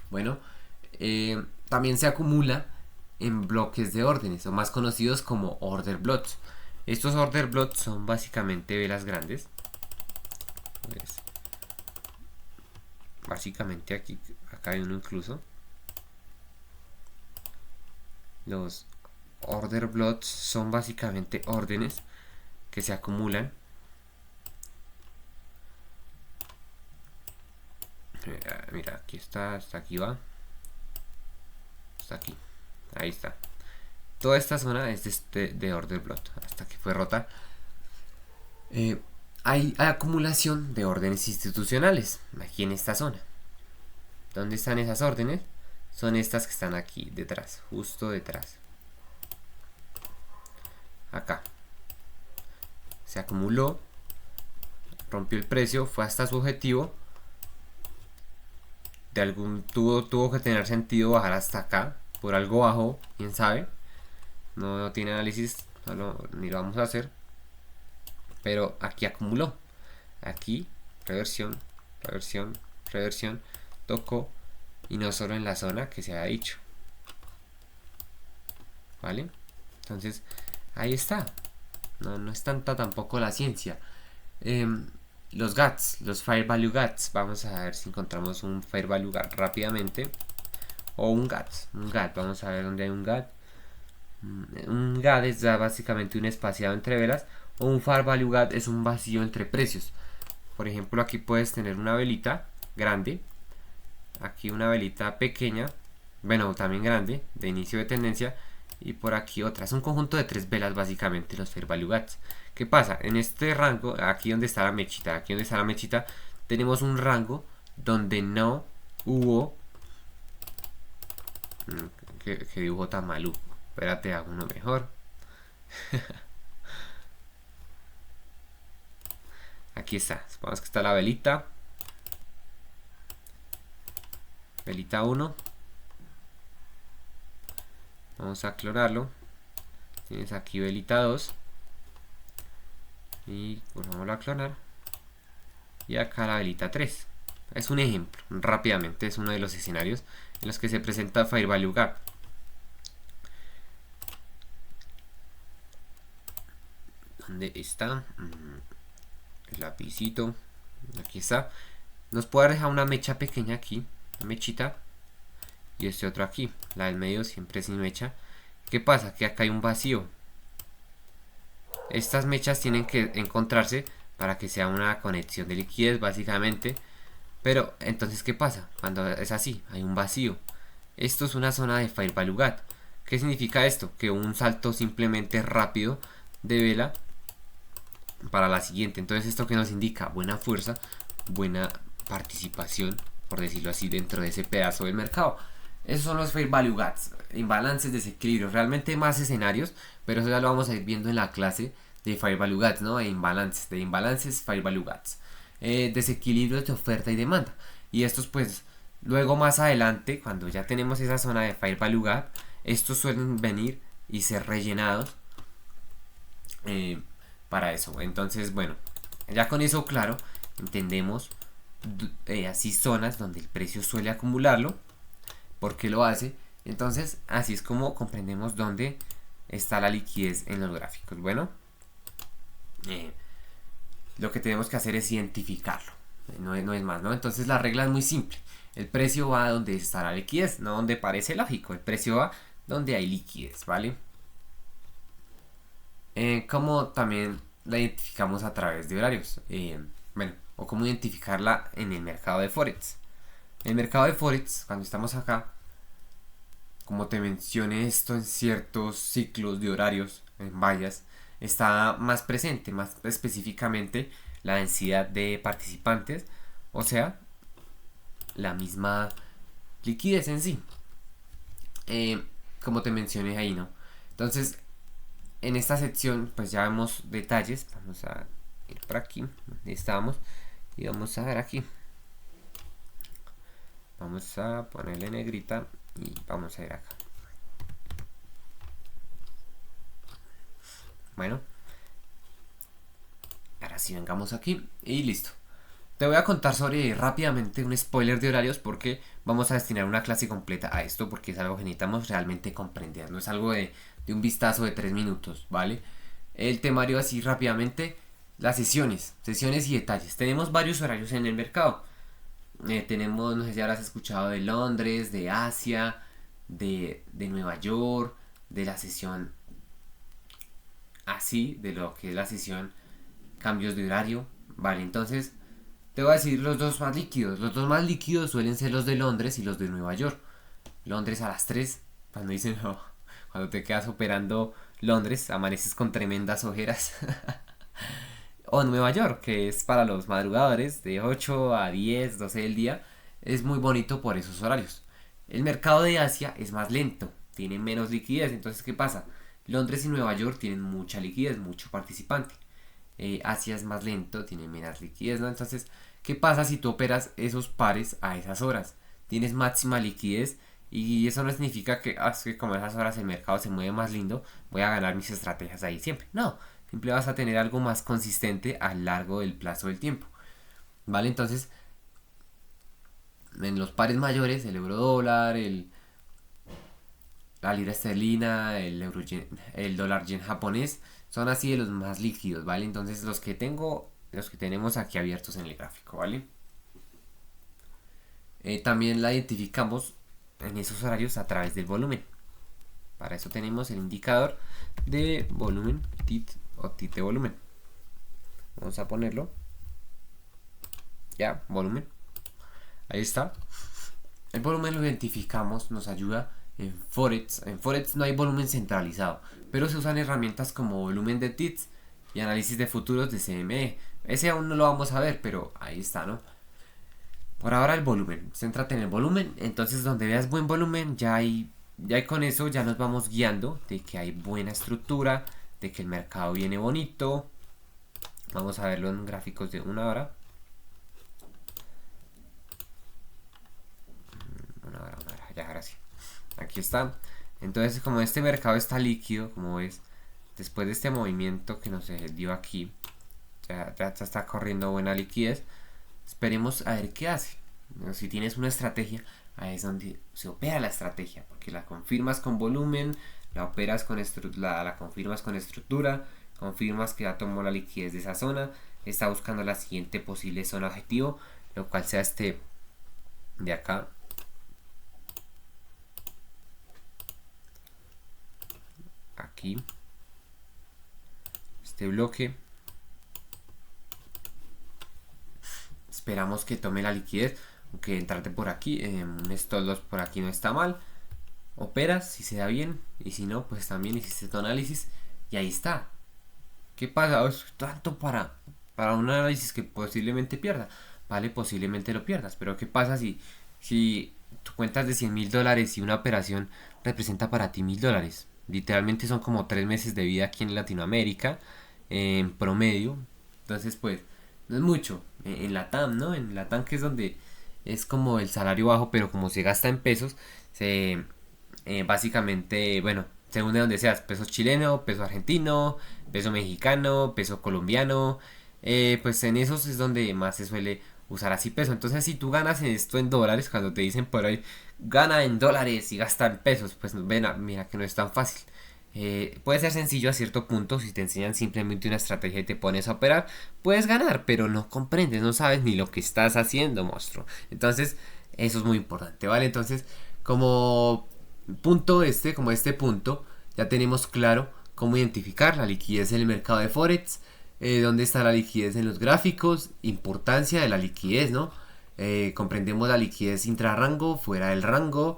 Bueno, también se acumula en bloques de órdenes, o más conocidos como order blocks. Estos order blocks son básicamente velas grandes. Pues, básicamente aquí, acá hay uno incluso. Los order blocks son básicamente órdenes que se acumulan. Mira, aquí está, hasta aquí va. Hasta aquí. Ahí está. Toda esta zona es de order block, hasta que fue rota. Hay acumulación de órdenes institucionales aquí en esta zona. ¿Dónde están esas órdenes? Son estas que están aquí detrás, justo detrás. Acá. Se acumuló, rompió el precio, fue hasta su objetivo. Tuvo que tener sentido bajar hasta acá. Por algo bajó, quién sabe. No tiene análisis, ni lo vamos a hacer. Pero aquí acumuló. Aquí, reversión, reversión, reversión. Tocó. Y no solo en la zona que se ha dicho. ¿Vale? Entonces, ahí está. No es tanta tampoco la ciencia. Los GATs, los Fair Value GATs. Vamos a ver si encontramos un Fair Value GAT rápidamente. O un GAT. Vamos a ver dónde hay un GAT. Un GAT es básicamente un espaciado entre velas. O un Fair Value GAT es un vacío entre precios. Por ejemplo, aquí puedes tener una velita grande. Aquí una velita pequeña. Bueno, también grande, de inicio de tendencia. Y por aquí otra. Es un conjunto de 3 velas básicamente, los Fair Value GATs. ¿Qué pasa? En este rango, aquí donde está la mechita, tenemos un rango donde no hubo... ¿Qué dibujo tan maluco? Espérate, hago uno mejor. Aquí está. Supongamos que está la velita. Velita 1. Vamos a clonarlo. Tienes aquí velita 2. Y volvamos a clonar. Y acá la velita 3. Es un ejemplo, rápidamente, es uno de los escenarios en los que se presenta Fair Value Gap. ¿Dónde está? El lapicito. Aquí está. Nos puede dejar una mecha pequeña aquí, una mechita. Y este otro aquí. La del medio siempre sin mecha. ¿Qué pasa? Que acá hay un vacío. Estas mechas tienen que encontrarse para que sea una conexión de liquidez básicamente. Pero entonces, ¿qué pasa? Cuando es así, hay un vacío. Esto es una zona de Fair Value Gap. ¿Qué significa esto? Que un salto simplemente rápido de vela para la siguiente. Entonces, ¿esto que nos indica? Buena fuerza, buena participación, por decirlo así, dentro de ese pedazo del mercado. Esos son los Fair Value Gaps, imbalances, desequilibrios, realmente más escenarios, pero eso ya lo vamos a ir viendo en la clase de Fair Value Gaps, ¿no? De imbalances, Fair Value Gaps. Desequilibrios de oferta y demanda. Y estos pues, luego más adelante, cuando ya tenemos esa zona de Fair Value Gap, estos suelen venir y ser rellenados para eso. Entonces, bueno, ya con eso claro, entendemos así zonas donde el precio suele acumularlo. ¿Por qué lo hace? Entonces así es como comprendemos dónde está la liquidez en los gráficos. Bueno, lo que tenemos que hacer es identificarlo, no es más, ¿no? Entonces la regla es muy simple. El precio va donde está la liquidez, no donde parece lógico. El precio va donde hay liquidez, ¿vale? ¿Cómo también la identificamos a través de horarios? Bueno, o cómo identificarla en el mercado de Forex. En el mercado de Forex, cuando estamos acá, como te mencioné esto en ciertos ciclos de horarios, en vallas, está más presente, más específicamente la densidad de participantes, o sea, la misma liquidez en sí. Como te mencioné ahí, ¿no? Entonces, en esta sección, pues ya vemos detalles. Vamos a ir por aquí, donde estábamos, y vamos a ver aquí. Vamos a ponerle negrita y vamos a ir acá. Bueno, ahora sí, vengamos aquí y listo. Te voy a contar sobre rápidamente un spoiler de horarios porque vamos a destinar una clase completa a esto porque es algo que necesitamos realmente comprender, no es algo de un vistazo de 3 minutos, ¿vale? El temario así rápidamente, las sesiones y detalles. Tenemos varios horarios en el mercado. Tenemos, no sé si habrás escuchado de Londres, de Asia, de Nueva York, de la sesión así, de lo que es la sesión cambios de horario, ¿vale? Entonces te voy a decir los dos más líquidos. Los dos más líquidos suelen ser los de Londres y los de Nueva York. Londres a las 3, cuando dicen no, cuando te quedas operando Londres, amaneces con tremendas ojeras. O Nueva York, que es para los madrugadores, de 8 a 10, 12 del día. Es muy bonito por esos horarios. El mercado de Asia es más lento, tiene menos liquidez. Entonces, ¿qué pasa? Londres y Nueva York tienen mucha liquidez, mucho participante. Asia es más lento, tiene menos liquidez, ¿no? Entonces, ¿qué pasa si tú operas esos pares a esas horas? Tienes máxima liquidez y eso no significa que, es que como a esas horas el mercado se mueve más lindo, voy a ganar mis estrategias ahí siempre. No, siempre vas a tener algo más consistente a lo largo del plazo del tiempo. ¿Vale? Entonces, en los pares mayores, el euro dólar, la libra esterlina, el dólar yen japonés, son así de los más líquidos, ¿vale? Entonces los que tenemos aquí abiertos en el gráfico, ¿vale? También la identificamos en esos horarios a través del volumen. Para eso tenemos el indicador de volumen, TIT o TIT de volumen. Vamos a ponerlo. Ya, volumen. Ahí está. El volumen lo identificamos, nos ayuda en Forex. En Forex no hay volumen centralizado, pero se usan herramientas como volumen de TITS y análisis de futuros de CME. Ese aún no lo vamos a ver, pero ahí está, ¿no? Por ahora el volumen, céntrate en el volumen. Entonces donde veas buen volumen, ya hay con eso ya nos vamos guiando de que hay buena estructura, de que el mercado viene bonito. Vamos a verlo en gráficos de una hora. Una hora, ya ahora sí. Aquí está. Entonces como este mercado está líquido, como ves, después de este movimiento que nos dio aquí, ya está corriendo buena liquidez. Esperemos a ver qué hace. Si tienes una estrategia, ahí es donde se opera la estrategia, porque la confirmas con volumen, la operas con la confirmas con estructura, confirmas que ya tomó la liquidez de esa zona, está buscando la siguiente posible zona objetivo, lo cual sea este de acá. Aquí. Este bloque. Esperamos que tome la liquidez, aunque entrarte por aquí, un stop loss por aquí no está mal. Operas si se da bien, y si no, pues también hiciste tu análisis y ahí está. ¿Qué pasa? Tanto para un análisis que posiblemente pierda, ¿vale? Posiblemente lo pierdas, pero ¿qué pasa si tu cuentas de $100,000 y una operación representa para ti $1,000? Literalmente son como 3 meses de vida aquí en Latinoamérica, en promedio. Entonces, pues, no es mucho. En la TAM, ¿no? En la TAM, que es donde es como el salario bajo, pero como se gasta en pesos, básicamente, bueno, según de donde seas, peso chileno, peso argentino, peso mexicano, peso colombiano, pues en esos es donde más se suele usar así peso. Entonces si tú ganas esto en dólares, cuando te dicen por ahí gana en dólares y gasta en pesos, pues ven, mira que no es tan fácil. Puede ser sencillo a cierto punto. Si te enseñan simplemente una estrategia y te pones a operar, puedes ganar, pero no comprendes, no sabes ni lo que estás haciendo, monstruo. Entonces eso es muy importante, ¿vale? Entonces como como este punto, ya tenemos claro cómo identificar la liquidez en el mercado de Forex, dónde está la liquidez en los gráficos, importancia de la liquidez, ¿no? Comprendemos la liquidez intrarrango, fuera del rango,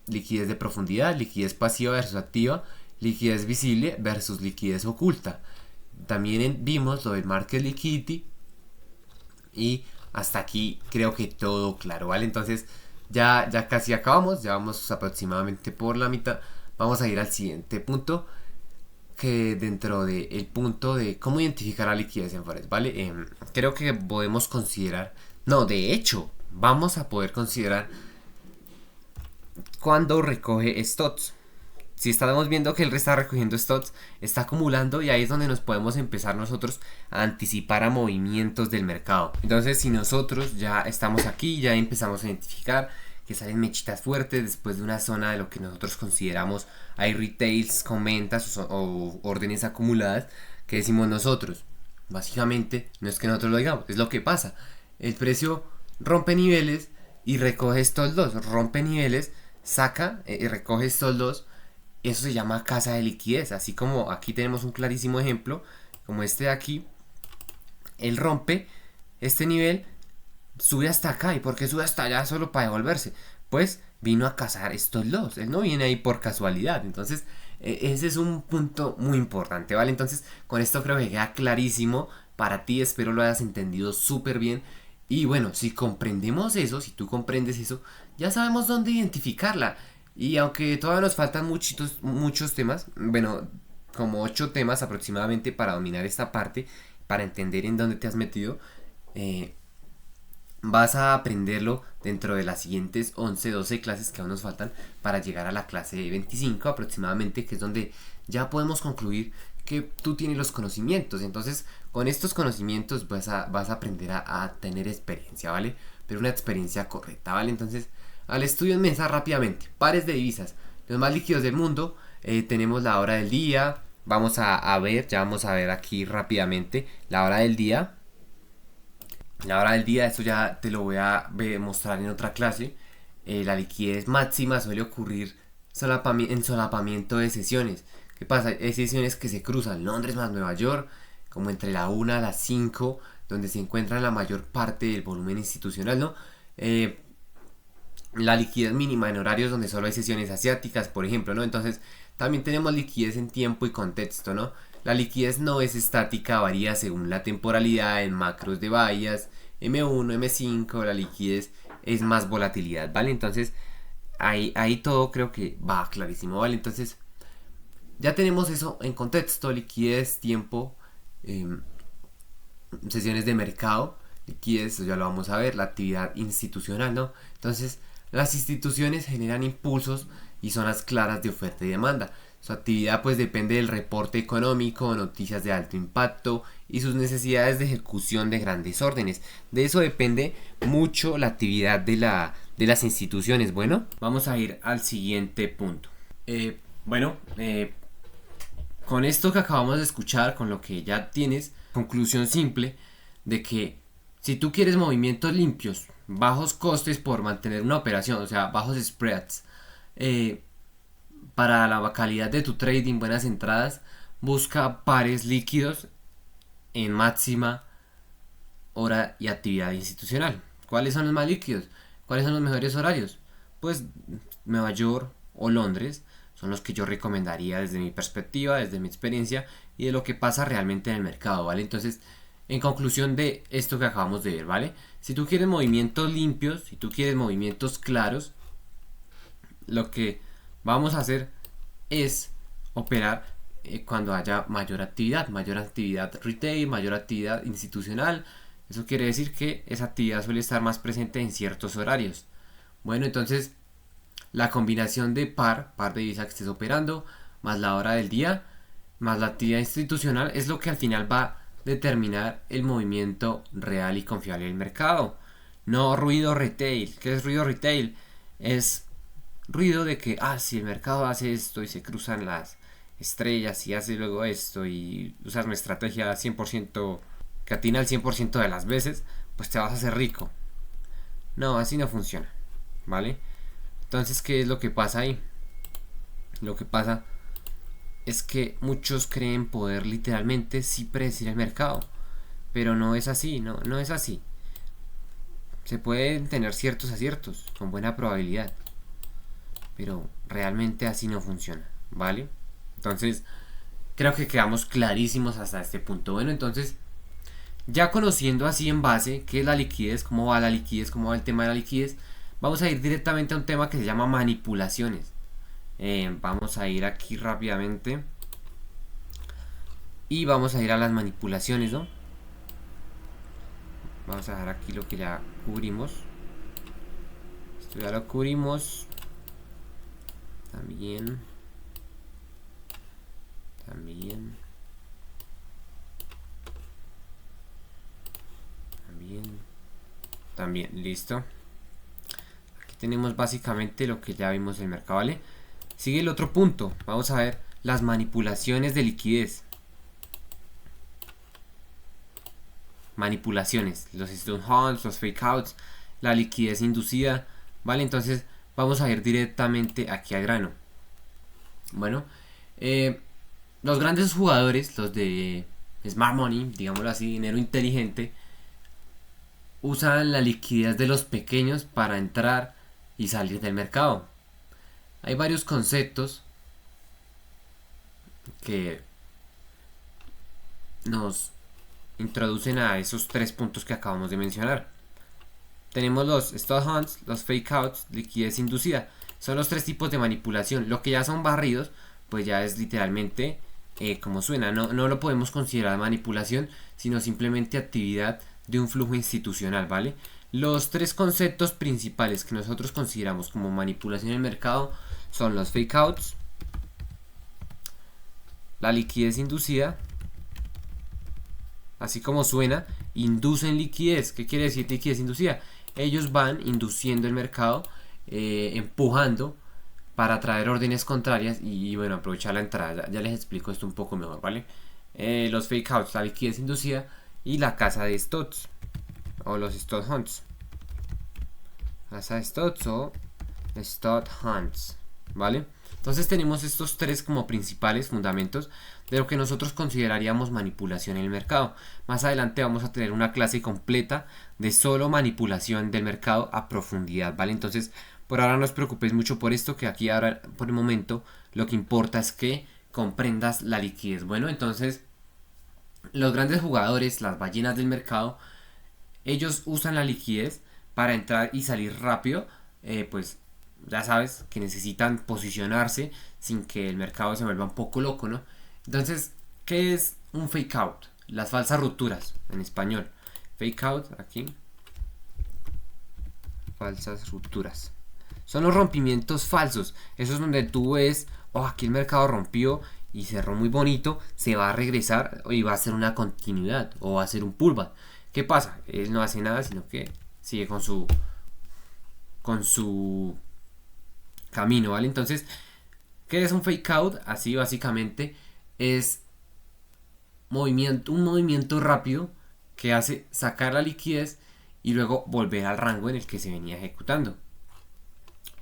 liquidez de profundidad, liquidez pasiva versus activa, liquidez visible versus liquidez oculta. También vimos lo del market liquidity y hasta aquí creo que todo claro, ¿vale? Entonces ya casi acabamos, ya vamos aproximadamente por la mitad. Vamos a ir al siguiente punto, que dentro del punto de cómo identificar la liquidez en Forex, ¿vale? Creo que podemos considerar, no, de hecho, vamos a poder considerar cuando recoge stocks. Si estamos viendo que él está recogiendo stocks, está acumulando, y ahí es donde nos podemos empezar nosotros a anticipar a movimientos del mercado. Entonces si nosotros ya estamos aquí, ya empezamos a identificar que salen mechitas fuertes después de una zona de lo que nosotros consideramos hay retails con ventas o órdenes acumuladas, que decimos nosotros, básicamente no es que nosotros lo digamos, es lo que pasa. El precio rompe niveles y recoge estos dos, rompe niveles, saca y recoge estos dos. Eso se llama casa de liquidez. Así como aquí tenemos un clarísimo ejemplo, como este de aquí. Él rompe este nivel, sube hasta acá. ¿Y por qué sube hasta allá? Solo para devolverse. Pues vino a cazar estos dos. Él no viene ahí por casualidad. Entonces ese es un punto muy importante, ¿vale? Entonces con esto creo que queda clarísimo para ti. Espero lo hayas entendido súper bien. Y bueno, si comprendemos eso, si tú comprendes eso, ya sabemos dónde identificarla. Y aunque todavía nos faltan muchos temas, bueno, como 8 temas aproximadamente para dominar esta parte, para entender en dónde te has metido, eh, vas a aprenderlo dentro de las siguientes 11, 12 clases que aún nos faltan para llegar a la clase 25 aproximadamente, que es donde ya podemos concluir que tú tienes los conocimientos. Entonces, con estos conocimientos vas a aprender a tener experiencia, ¿vale? Pero una experiencia correcta, ¿vale? Entonces, al estudio en mesa rápidamente. Pares de divisas, los más líquidos del mundo. Tenemos la hora del día. Vamos a ver, ya vamos a ver aquí rápidamente la hora del día. La hora del día, esto ya te lo voy a mostrar en otra clase. La liquidez máxima suele ocurrir en solapamiento de sesiones. ¿Qué pasa? Hay sesiones que se cruzan, Londres más Nueva York, como entre la 1 a las 5, donde se encuentra la mayor parte del volumen institucional, ¿no? La liquidez mínima en horarios donde solo hay sesiones asiáticas, por ejemplo, ¿no? Entonces también tenemos liquidez en tiempo y contexto, ¿no? La liquidez no es estática, varía según la temporalidad en macros de Bayes, M1, M5, la liquidez es más volatilidad, ¿vale? Entonces ahí todo creo que va clarísimo, ¿vale? Entonces ya tenemos eso en contexto, liquidez, tiempo, sesiones de mercado, liquidez, eso ya lo vamos a ver, la actividad institucional, ¿no? Entonces las instituciones generan impulsos y zonas claras de oferta y demanda. Su actividad pues depende del reporte económico, noticias de alto impacto y sus necesidades de ejecución de grandes órdenes. De eso depende mucho la actividad de las instituciones. Bueno, vamos a ir al siguiente punto. Con esto que acabamos de escuchar, con lo que ya tienes, conclusión simple de que si tú quieres movimientos limpios, bajos costes por mantener una operación, o sea, bajos spreads, para la calidad de tu trading, buenas entradas, busca pares líquidos en máxima hora y actividad institucional. ¿Cuáles son los más líquidos? ¿Cuáles son los mejores horarios? Pues Nueva York o Londres son los que yo recomendaría desde mi perspectiva, desde mi experiencia y de lo que pasa realmente en el mercado, ¿vale? Entonces, en conclusión de esto que acabamos de ver, ¿vale? Si tú quieres movimientos limpios, si tú quieres movimientos claros, lo que vamos a hacer es operar cuando haya mayor actividad retail, mayor actividad institucional. Eso quiere decir que esa actividad suele estar más presente en ciertos horarios. Bueno, entonces la combinación de par de divisas que estés operando, más la hora del día, más la actividad institucional, es lo que al final va determinar el movimiento real y confiable del mercado. No ruido retail. ¿Qué es ruido retail? Es ruido de que, si el mercado hace esto y se cruzan las estrellas y hace luego esto y usas una estrategia 100% que atina al 100% de las veces, pues te vas a hacer rico. No, así no funciona, ¿vale? Entonces, ¿qué es lo que pasa ahí? Lo que pasa es que muchos creen poder literalmente sí predecir el mercado, pero no es así, no es así. Se pueden tener ciertos aciertos con buena probabilidad, pero realmente así no funciona, ¿vale? Entonces, creo que quedamos clarísimos hasta este punto. Bueno, entonces, ya conociendo así en base qué es la liquidez, cómo va la liquidez, cómo va el tema de la liquidez, vamos a ir directamente a un tema que se llama manipulaciones. Vamos a ir aquí rápidamente y vamos a ir a las manipulaciones, ¿no? Vamos a dejar aquí lo que ya cubrimos. Esto ya lo cubrimos. También. Listo. Aquí tenemos básicamente lo que ya vimos del mercado, ¿vale? Sigue el otro punto. Vamos a ver las manipulaciones de liquidez. Manipulaciones, los stone hunts, los fake outs, la liquidez inducida, ¿vale? Entonces vamos a ir directamente aquí al grano. Bueno, los grandes jugadores, los de smart money, digámoslo así, dinero inteligente, usan la liquidez de los pequeños para entrar y salir del mercado. Hay varios conceptos que nos introducen a esos tres puntos que acabamos de mencionar. Tenemos los stop hunts, los fake outs, liquidez inducida. Son los tres tipos de manipulación. Lo que ya son barridos, pues ya es literalmente como suena. No lo podemos considerar manipulación, sino simplemente actividad de un flujo institucional, ¿vale? Los tres conceptos principales que nosotros consideramos como manipulación en el mercado son los fake outs, la liquidez inducida, así como suena, inducen liquidez. ¿Qué quiere decir liquidez inducida? Ellos van induciendo el mercado, empujando para traer órdenes contrarias y bueno, aprovechar la entrada. Ya les explico esto un poco mejor, ¿vale? Los fake outs, la liquidez inducida y la casa de stots o los stot hunts. Casa de stots o stot hunts, ¿vale? Entonces tenemos estos tres como principales fundamentos de lo que nosotros consideraríamos manipulación en el mercado. Más adelante vamos a tener una clase completa de solo manipulación del mercado a profundidad, ¿vale? Entonces, por ahora no os preocupéis mucho por esto, que aquí ahora, por el momento, lo que importa es que comprendas la liquidez. Bueno, entonces, los grandes jugadores, las ballenas del mercado, ellos usan la liquidez para entrar y salir rápido, pues ya sabes que necesitan posicionarse sin que el mercado se vuelva un poco loco, ¿no? Entonces, ¿qué es un fake out? Las falsas rupturas en español. Fake out, aquí. Falsas rupturas. Son los rompimientos falsos. Eso es donde tú ves, aquí el mercado rompió y cerró muy bonito, se va a regresar y va a hacer una continuidad o va a hacer un pullback. ¿Qué pasa? Él no hace nada, sino que sigue con su camino, ¿vale? Entonces, ¿qué es un fake out? Así básicamente es un movimiento rápido que hace sacar la liquidez y luego volver al rango en el que se venía ejecutando.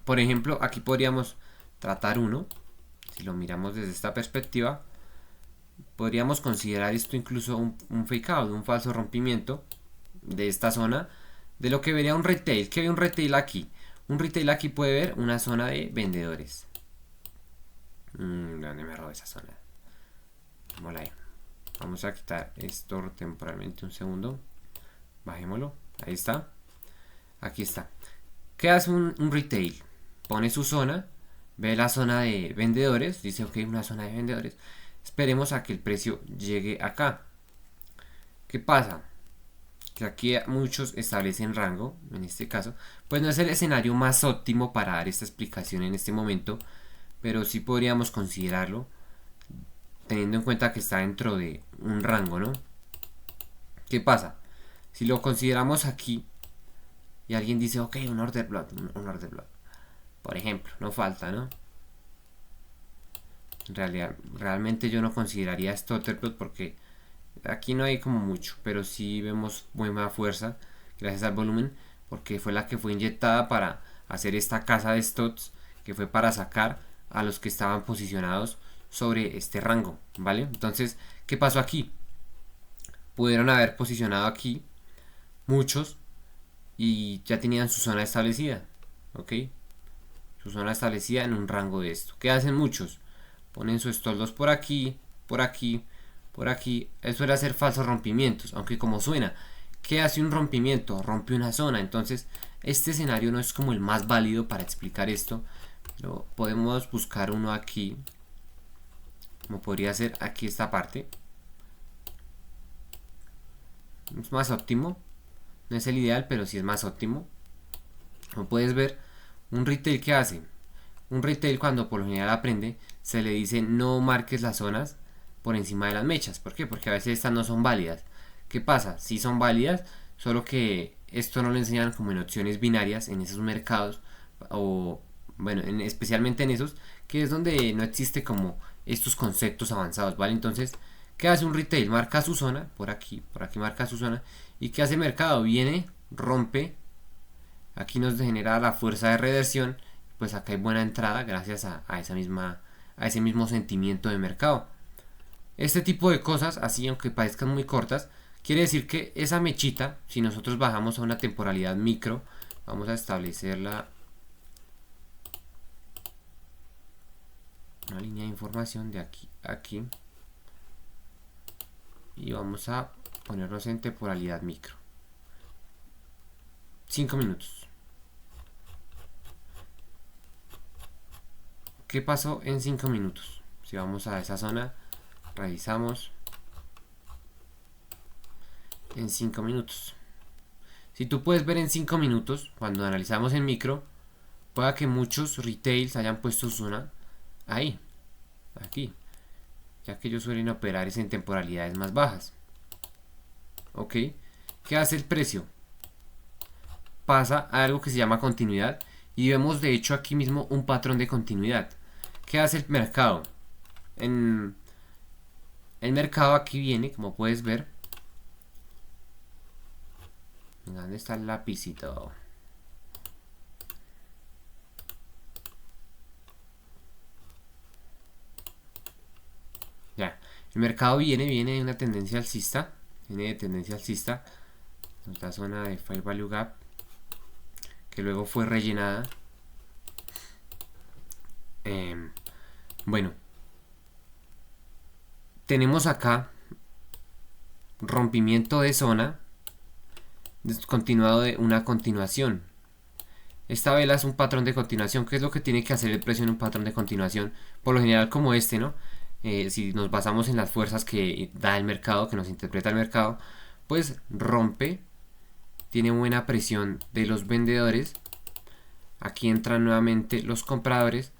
Por ejemplo, aquí podríamos tratar uno. Si lo miramos desde esta perspectiva, podríamos considerar esto incluso un fake out, un falso rompimiento de esta zona, de lo que vería un retail. ¿Qué ve un retail aquí? Un retail aquí puede ver una zona de vendedores. ¿Dónde me robó esa zona? Vamos a quitar esto temporalmente un segundo. Bajémoslo. Ahí está. Aquí está. ¿Qué hace un retail? Pone su zona, ve la zona de vendedores, dice ok, una zona de vendedores. Esperemos a que el precio llegue acá. ¿Qué pasa? Que aquí muchos establecen rango, en este caso, pues no es el escenario más óptimo para dar esta explicación en este momento, pero sí podríamos considerarlo teniendo en cuenta que está dentro de un rango, ¿no? ¿Qué pasa? Si lo consideramos aquí y alguien dice, ok, un order block, un order block, por ejemplo, no falta, ¿no? En realidad, realmente yo no consideraría esto order block porque aquí no hay como mucho, pero sí vemos buena fuerza gracias al volumen, porque fue la que fue inyectada para hacer esta casa de stots, que fue para sacar a los que estaban posicionados sobre este rango, ¿vale? Entonces, ¿qué pasó aquí? Pudieron haber posicionado aquí muchos y ya tenían su zona establecida, ¿ok? Su zona establecida en un rango de esto. ¿Qué hacen muchos? Ponen sus toldos por aquí, por aquí, por aquí. Eso suele hacer falsos rompimientos, aunque como suena, ¿qué hace un rompimiento? Rompe una zona. Entonces, este escenario no es como el más válido para explicar esto. Pero podemos buscar uno aquí, como podría ser aquí esta parte. Es más óptimo. No es el ideal, pero sí es más óptimo. Como puedes ver, un retail que hace. Un retail cuando por lo general aprende, se le dice no marques las zonas por encima de las mechas. ¿Por qué? Porque a veces estas no son válidas. ¿Qué pasa? Sí son válidas, solo que esto no lo enseñan como en opciones binarias en esos mercados o bueno, especialmente en esos, que es donde no existe como estos conceptos avanzados, ¿vale? Entonces, ¿qué hace un retail? Marca su zona, por aquí marca su zona, y ¿qué hace el mercado? Viene, rompe, aquí nos genera la fuerza de reversión, pues acá hay buena entrada gracias a ese mismo sentimiento de mercado. Este tipo de cosas, así aunque parezcan muy cortas, quiere decir que esa mechita, si nosotros bajamos a una temporalidad micro, vamos a establecerla una línea de información de aquí a aquí y vamos a ponernos en temporalidad micro 5 minutos. ¿Qué pasó en 5 minutos? Si vamos a esa zona, revisamos en 5 minutos. Si tú puedes ver en 5 minutos, cuando analizamos en micro, pueda que muchos retails hayan puesto su zona ahí, aquí, ya que ellos suelen operar en temporalidades más bajas. ¿Ok? ¿Qué hace el precio? Pasa a algo que se llama continuidad y vemos de hecho aquí mismo un patrón de continuidad. ¿Qué hace el mercado? En el mercado aquí viene, como puedes ver. ¿Dónde está el lapicito? Ya, el mercado viene de una tendencia alcista. Viene de tendencia alcista. Nuestra zona de Fair Value Gap, que luego fue rellenada. Bueno, tenemos acá rompimiento de zona continuado de una continuación. Esta vela es un patrón de continuación. ¿Qué es lo que tiene que hacer el precio en un patrón de continuación? Por lo general como este, ¿no? Si nos basamos en las fuerzas que da el mercado, que nos interpreta el mercado, pues rompe, tiene buena presión de los vendedores, aquí entran nuevamente los compradores,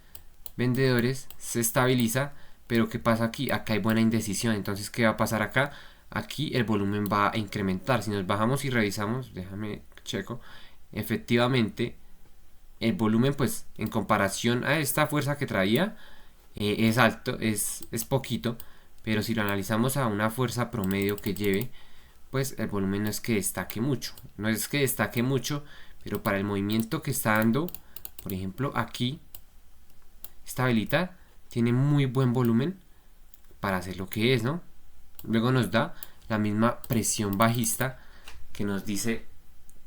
vendedores, se estabiliza, pero ¿qué pasa aquí? Acá hay buena indecisión, entonces ¿qué va a pasar acá? Aquí el volumen va a incrementar. Si nos bajamos y revisamos, déjame checo, efectivamente el volumen pues en comparación a esta fuerza que traía es alto, es poquito, pero si lo analizamos a una fuerza promedio que lleve, pues el volumen no es que destaque mucho, no es que destaque mucho, pero para el movimiento que está dando, por ejemplo aquí, esta velita tiene muy buen volumen para hacer lo que es, ¿no? Luego nos da la misma presión bajista que nos dice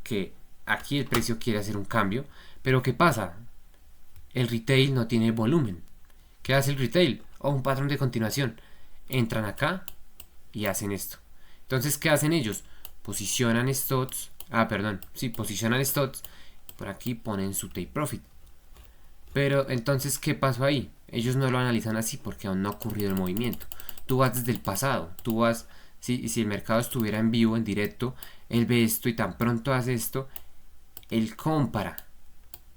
que aquí el precio quiere hacer un cambio, pero ¿qué pasa? El retail no tiene volumen. ¿Qué hace el retail? O un patrón de continuación. Entran acá y hacen esto. Entonces, ¿qué hacen ellos? Posicionan stots. Posicionan stots. Por aquí ponen su take profit. Pero entonces, ¿qué pasó ahí? Ellos no lo analizan así porque aún no ha ocurrido el movimiento. Tú vas desde el pasado. Tú vas, si el mercado estuviera en vivo, en directo, él ve esto y tan pronto hace esto, él compara.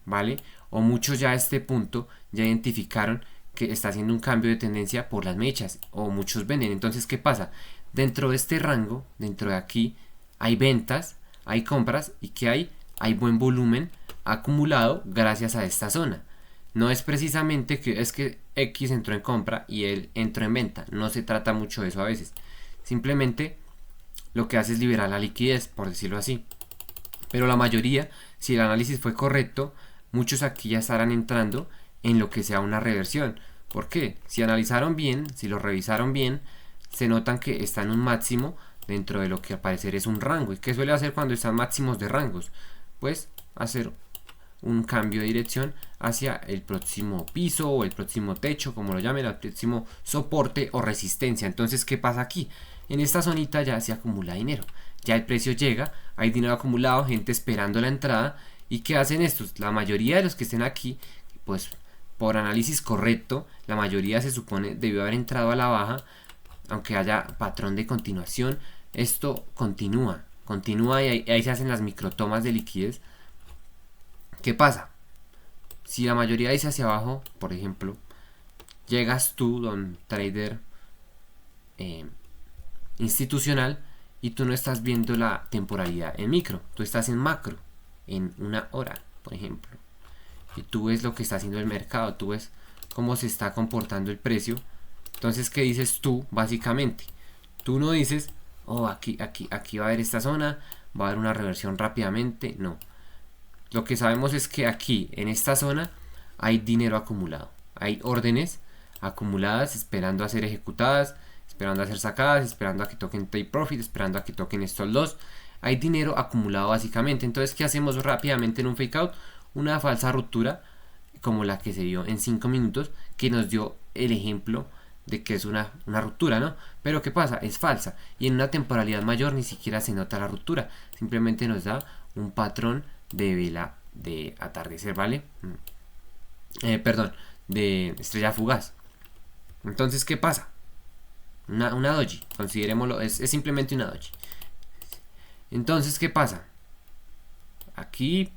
¿Vale? O muchos ya a este punto ya identificaron que está haciendo un cambio de tendencia por las mechas, o muchos venden. Entonces, ¿qué pasa? Dentro de este rango, dentro de aquí, hay ventas, hay compras y que hay buen volumen acumulado gracias a esta zona. No es precisamente que es que X entró en compra y él entró en venta. No se trata mucho de eso a veces. Simplemente lo que hace es liberar la liquidez, por decirlo así. Pero la mayoría, si el análisis fue correcto, muchos aquí ya estarán entrando en lo que sea una reversión. ¿Por qué? Si analizaron bien, si lo revisaron bien, se notan que está en un máximo dentro de lo que al parecer es un rango. ¿Y qué suele hacer cuando están máximos de rangos? Pues hacer un cambio de dirección hacia el próximo piso o el próximo techo, como lo llamen, el próximo soporte o resistencia. Entonces, ¿qué pasa aquí? En esta zonita ya se acumula dinero, ya el precio llega, hay dinero acumulado, gente esperando la entrada. ¿Y qué hacen estos? La mayoría de los que estén aquí, pues por análisis correcto, la mayoría se supone debió haber entrado a la baja, aunque haya patrón de continuación. Esto continúa y ahí se hacen las microtomas de liquidez. ¿Qué pasa? Si la mayoría dice hacia abajo, por ejemplo, llegas tú, don trader institucional, y tú no estás viendo la temporalidad en micro, tú estás en macro, en una hora, por ejemplo, y tú ves lo que está haciendo el mercado, tú ves cómo se está comportando el precio. Entonces, ¿qué dices tú? Básicamente, tú no dices, oh, aquí va a haber esta zona, va a haber una reversión rápidamente. No, lo que sabemos es que aquí, en esta zona, hay dinero acumulado. Hay órdenes acumuladas esperando a ser ejecutadas, esperando a ser sacadas, esperando a que toquen take profit, esperando a que toquen stop loss. Hay dinero acumulado básicamente. Entonces, ¿qué hacemos rápidamente en un fake out? Una falsa ruptura, como la que se dio en 5 minutos, que nos dio el ejemplo de que es una ruptura, ¿no? Pero ¿qué pasa? Es falsa. Y en una temporalidad mayor ni siquiera se nota la ruptura. Simplemente nos da un patrón de vela de atardecer, ¿vale? Perdón, de estrella fugaz. Entonces, ¿qué pasa? Una doji, considerémoslo, es simplemente una doji. Entonces, ¿qué pasa? Aquí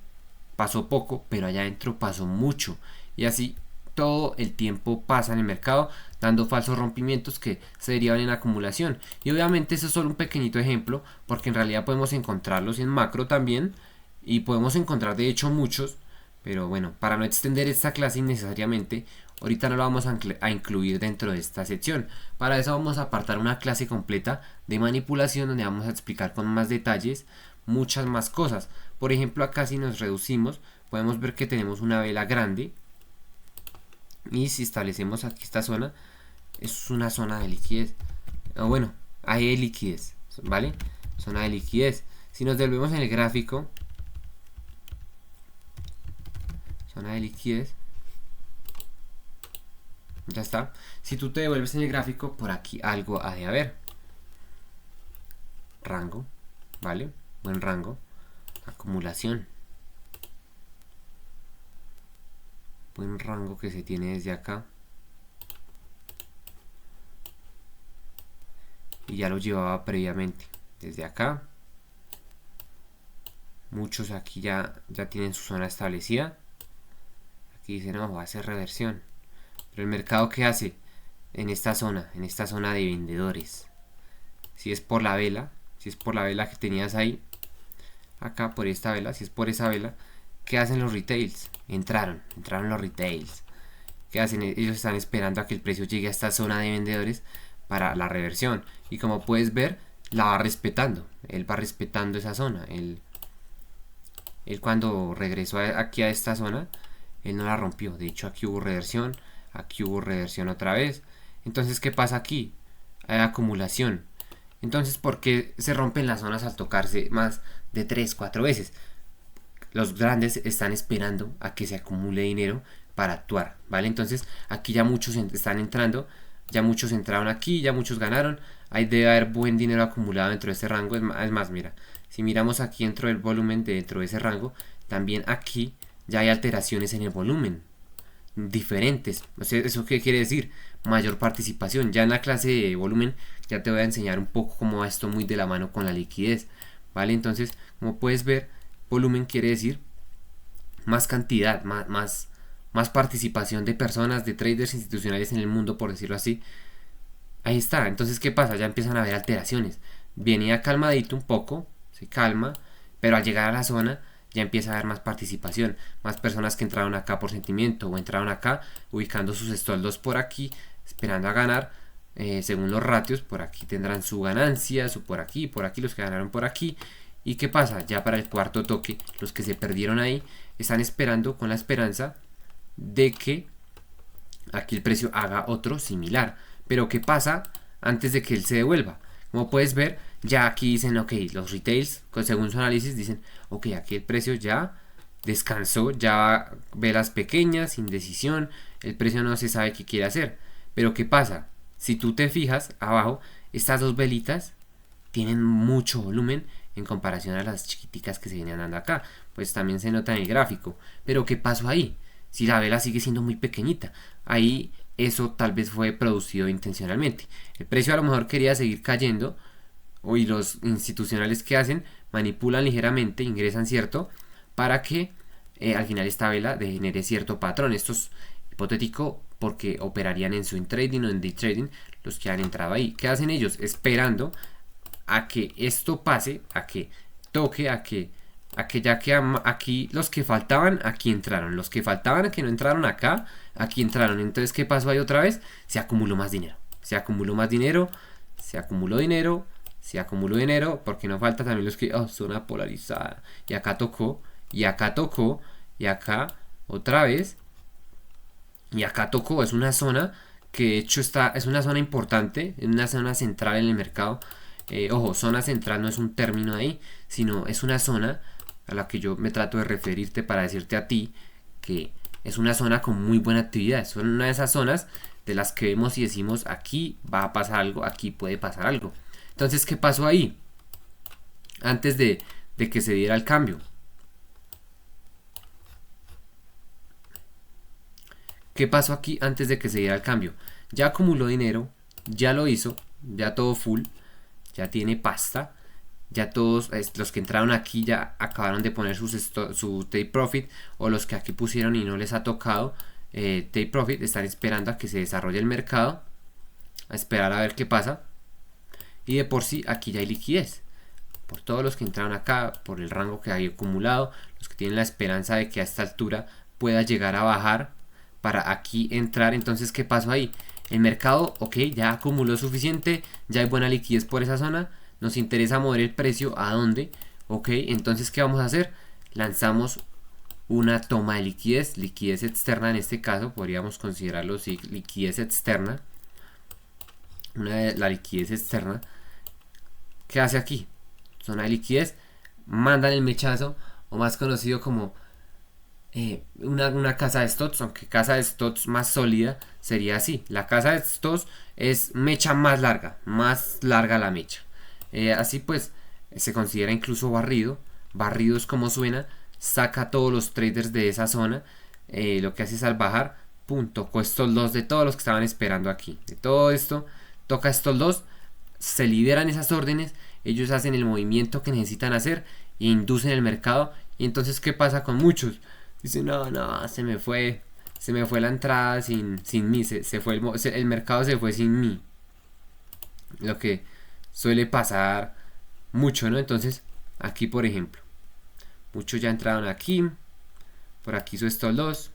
pasó poco, pero allá adentro pasó mucho. Y así todo el tiempo pasa en el mercado, dando falsos rompimientos que se derivan en acumulación. Y obviamente eso es solo un pequeñito ejemplo, porque en realidad podemos encontrarlos en macro también. Y podemos encontrar de hecho muchos, pero bueno, para no extender esta clase innecesariamente, ahorita no lo vamos a incluir dentro de esta sección. Para eso vamos a apartar una clase completa de manipulación donde vamos a explicar con más detalles muchas más cosas. Por ejemplo, acá si nos reducimos, podemos ver que tenemos una vela grande. Y si establecemos aquí esta zona, es una zona de liquidez. Bueno, hay liquidez, ¿vale? Zona de liquidez. Si nos devolvemos en el gráfico, zona de liquidez, ya está. Si tú te devuelves en el gráfico, por aquí algo ha de haber. Rango, ¿vale? Buen rango. Acumulación. Buen rango que se tiene desde acá. Y ya lo llevaba previamente. Desde acá. Muchos aquí ya tienen su zona establecida. Aquí dicen, no, va a hacer reversión. Pero el mercado, ¿qué hace? En esta zona de vendedores. Si es por la vela que tenías ahí, acá por esta vela, si es por esa vela, ¿qué hacen los retails? Entraron los retails. ¿Qué hacen? Ellos están esperando a que el precio llegue a esta zona de vendedores para la reversión. Y como puedes ver, la va respetando. Él va respetando esa zona. Él cuando regresó aquí a esta zona, él no la rompió. De hecho, aquí hubo reversión otra vez. Entonces, ¿qué pasa aquí? Hay acumulación. Entonces, ¿por qué se rompen las zonas al tocarse más de 3-4 veces? Los grandes están esperando a que se acumule dinero para actuar, ¿vale? Entonces, aquí ya muchos están entrando, ya muchos entraron aquí, ya muchos ganaron. Ahí debe haber buen dinero acumulado dentro de este rango. Es más, mira, si miramos aquí dentro del volumen, dentro de ese rango, también aquí ya hay alteraciones en el volumen diferentes. O sea, ¿eso qué quiere decir? Mayor participación. Ya en la clase de volumen ya te voy a enseñar un poco cómo va esto muy de la mano con la liquidez, ¿vale? Entonces, como puedes ver, volumen quiere decir más cantidad, más participación de personas, de traders institucionales en el mundo, por decirlo así. Ahí está. Entonces, ¿qué pasa? Ya empiezan a haber alteraciones. Venía calmadito un poco, se calma, pero al llegar a la zona ya empieza a haber más participación, más personas que entraron acá por sentimiento o entraron acá ubicando sus estoldos por aquí, esperando a ganar. Según los ratios, por aquí tendrán su ganancia, su por aquí los que ganaron por aquí. ¿Y qué pasa? Ya para el cuarto toque, los que se perdieron ahí están esperando con la esperanza de que aquí el precio haga otro similar. Pero ¿qué pasa antes de que él se devuelva? Como puedes ver, ya aquí dicen, ok, los retails, según su análisis, dicen, ok, aquí el precio ya descansó, ya velas pequeñas, indecisión, el precio no se sabe qué quiere hacer. Pero ¿qué pasa? Si tú te fijas abajo, estas dos velitas tienen mucho volumen en comparación a las chiquiticas que se vienen dando acá. Pues también se nota en el gráfico. Pero ¿qué pasó ahí? Si la vela sigue siendo muy pequeñita, ahí eso tal vez fue producido intencionalmente. El precio a lo mejor quería seguir cayendo, y los institucionales que hacen manipulan ligeramente, ingresan cierto, para que al final esta vela genere cierto patrón. Esto es hipotético porque operarían en swing trading o en day trading los que han entrado ahí. ¿Qué hacen ellos? Esperando a que esto pase, a que toque, a que ya que aquí los que faltaban, aquí entraron. Los que faltaban, que no entraron acá, aquí entraron. Entonces, ¿qué pasó ahí otra vez? Se acumuló más dinero. Se acumuló más dinero. Se acumuló dinero. Se acumuló dinero. Porque no falta también los que... Oh, zona polarizada. Y acá tocó. Y acá tocó. Y acá otra vez. Y acá tocó. Es una zona que de hecho es una zona importante. Es una zona central en el mercado. Ojo, zona central no es un término ahí, sino es una zona a la que yo me trato de referirte para decirte a ti que es una zona con muy buena actividad. Es una de esas zonas de las que vemos y decimos aquí va a pasar algo, aquí puede pasar algo. Entonces, ¿qué pasó ahí? Antes de que se diera el cambio. ¿Qué pasó aquí antes de que se diera el cambio? Ya acumuló dinero, ya lo hizo, ya todo full, ya tiene pasta. Ya todos los que entraron aquí ya acabaron de poner su take profit, o los que aquí pusieron y no les ha tocado take profit están esperando a que se desarrolle el mercado, a esperar a ver qué pasa. Y de por sí aquí ya hay liquidez por todos los que entraron acá, por el rango que hay acumulado, los que tienen la esperanza de que a esta altura pueda llegar a bajar para aquí entrar. Entonces, ¿qué pasó ahí? El mercado, ok, ya acumuló suficiente, ya hay buena liquidez por esa zona. Nos interesa mover el precio a dónde. Ok, entonces ¿qué vamos a hacer? Lanzamos una toma de liquidez, liquidez externa en este caso, podríamos considerarlo sí, liquidez externa. La liquidez externa. ¿Qué hace aquí? Zona de liquidez, mandan el mechazo, o más conocido como una casa de stocks, aunque casa de stocks más sólida sería así. La casa de stocks es mecha más larga la mecha. Así pues se considera incluso barrido. Barrido es como suena. Saca a todos los traders de esa zona. Lo que hace es al bajar, tocó estos dos de todos los que estaban esperando aquí. De todo esto, toca estos dos. Se liberan esas órdenes. Ellos hacen el movimiento que necesitan hacer e inducen el mercado. Y entonces, ¿qué pasa con muchos? Dicen, no, se me fue la entrada sin mí. El mercado se fue sin mí. Lo que suele pasar mucho, ¿no? Entonces, aquí por ejemplo, muchos ya entraron aquí, por aquí su stop loss,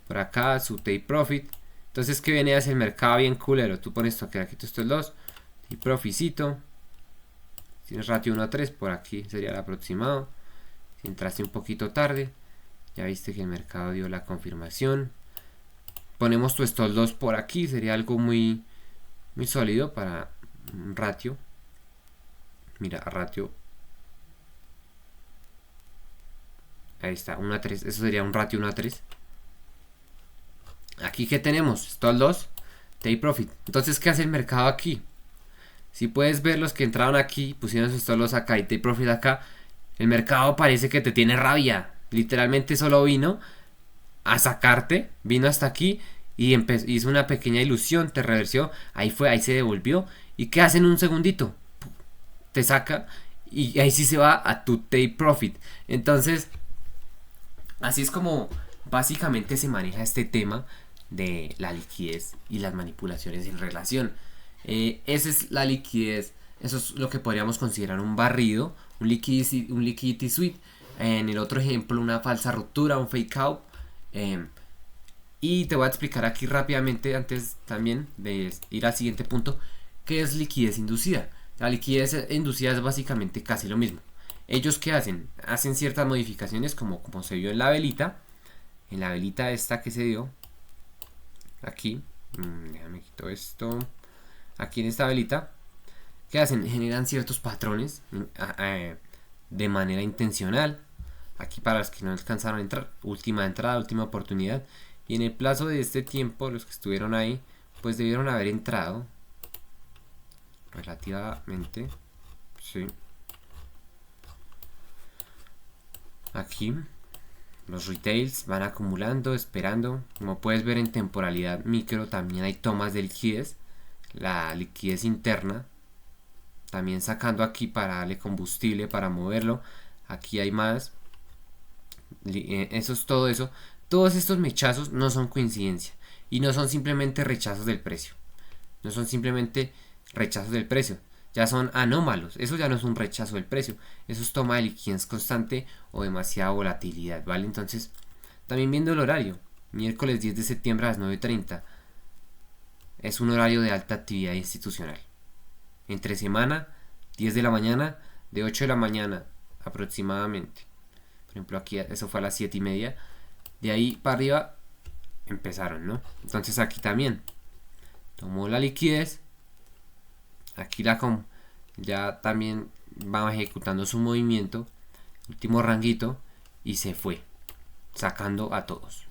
por acá su take profit. Entonces, ¿qué viene a hacer el mercado bien culero? Tú pones aquí tu stop loss, take profitcito, tienes ratio 1 a 3, por aquí sería el aproximado. Si entraste un poquito tarde, ya viste que el mercado dio la confirmación. Ponemos tu stop loss por aquí, sería algo muy sólido para un ratio. Mira, ratio. Ahí está, 1 a 3. Eso sería un ratio 1 a 3. Aquí, ¿qué tenemos? Stop loss, take profit. Entonces, ¿qué hace el mercado aquí? Si puedes ver los que entraron aquí, pusieron sus stop loss acá y take profit acá, el mercado parece que te tiene rabia. Literalmente solo vino a sacarte, vino hasta aquí y hizo una pequeña ilusión, te reversió, ahí se devolvió. ¿Y qué hace en un segundito? Te saca y ahí sí se va a tu take profit. Entonces, así es como básicamente se maneja este tema. de la liquidez y las manipulaciones en relación. Esa es la liquidez, eso es lo que podríamos considerar un barrido, un liquidity sweep. En el otro ejemplo, una falsa ruptura, un fake out. Y te voy a explicar aquí rápidamente, antes también de ir al siguiente punto, qué es liquidez inducida. La liquidez inducida es básicamente casi lo mismo. Ellos qué hacen? Hacen ciertas modificaciones como se vio en la velita. En la velita esta que se dio aquí, déjame quito esto. Aquí en esta velita, ¿qué hacen? Generan ciertos patrones de manera intencional. Aquí para los que no alcanzaron a entrar, última entrada, última oportunidad. Y en el plazo de este tiempo, los que estuvieron ahí, pues debieron haber entrado relativamente. Sí. Aquí los retails van acumulando, esperando. Como puedes ver en temporalidad micro también hay tomas de liquidez. La liquidez interna. También sacando aquí para darle combustible, para moverlo. Aquí hay más. Eso es todo eso. Todos estos mechazos no son coincidencia. Y no son simplemente rechazos del precio. No son simplemente rechazos del precio. Ya son anómalos. Eso ya no es un rechazo del precio. Eso es toma de liquidez constante o demasiada volatilidad, ¿vale? Entonces, también viendo el horario. Miércoles 10 de septiembre a las 9:30. Es un horario de alta actividad institucional. Entre semana, 10 de la mañana, de 8 de la mañana aproximadamente. Por ejemplo, aquí eso fue a las 7:30. De ahí para arriba empezaron, ¿no? Entonces aquí también tomó la liquidez. Aquí ya también va ejecutando su movimiento. Último ranguito. Y se fue. Sacando a todos.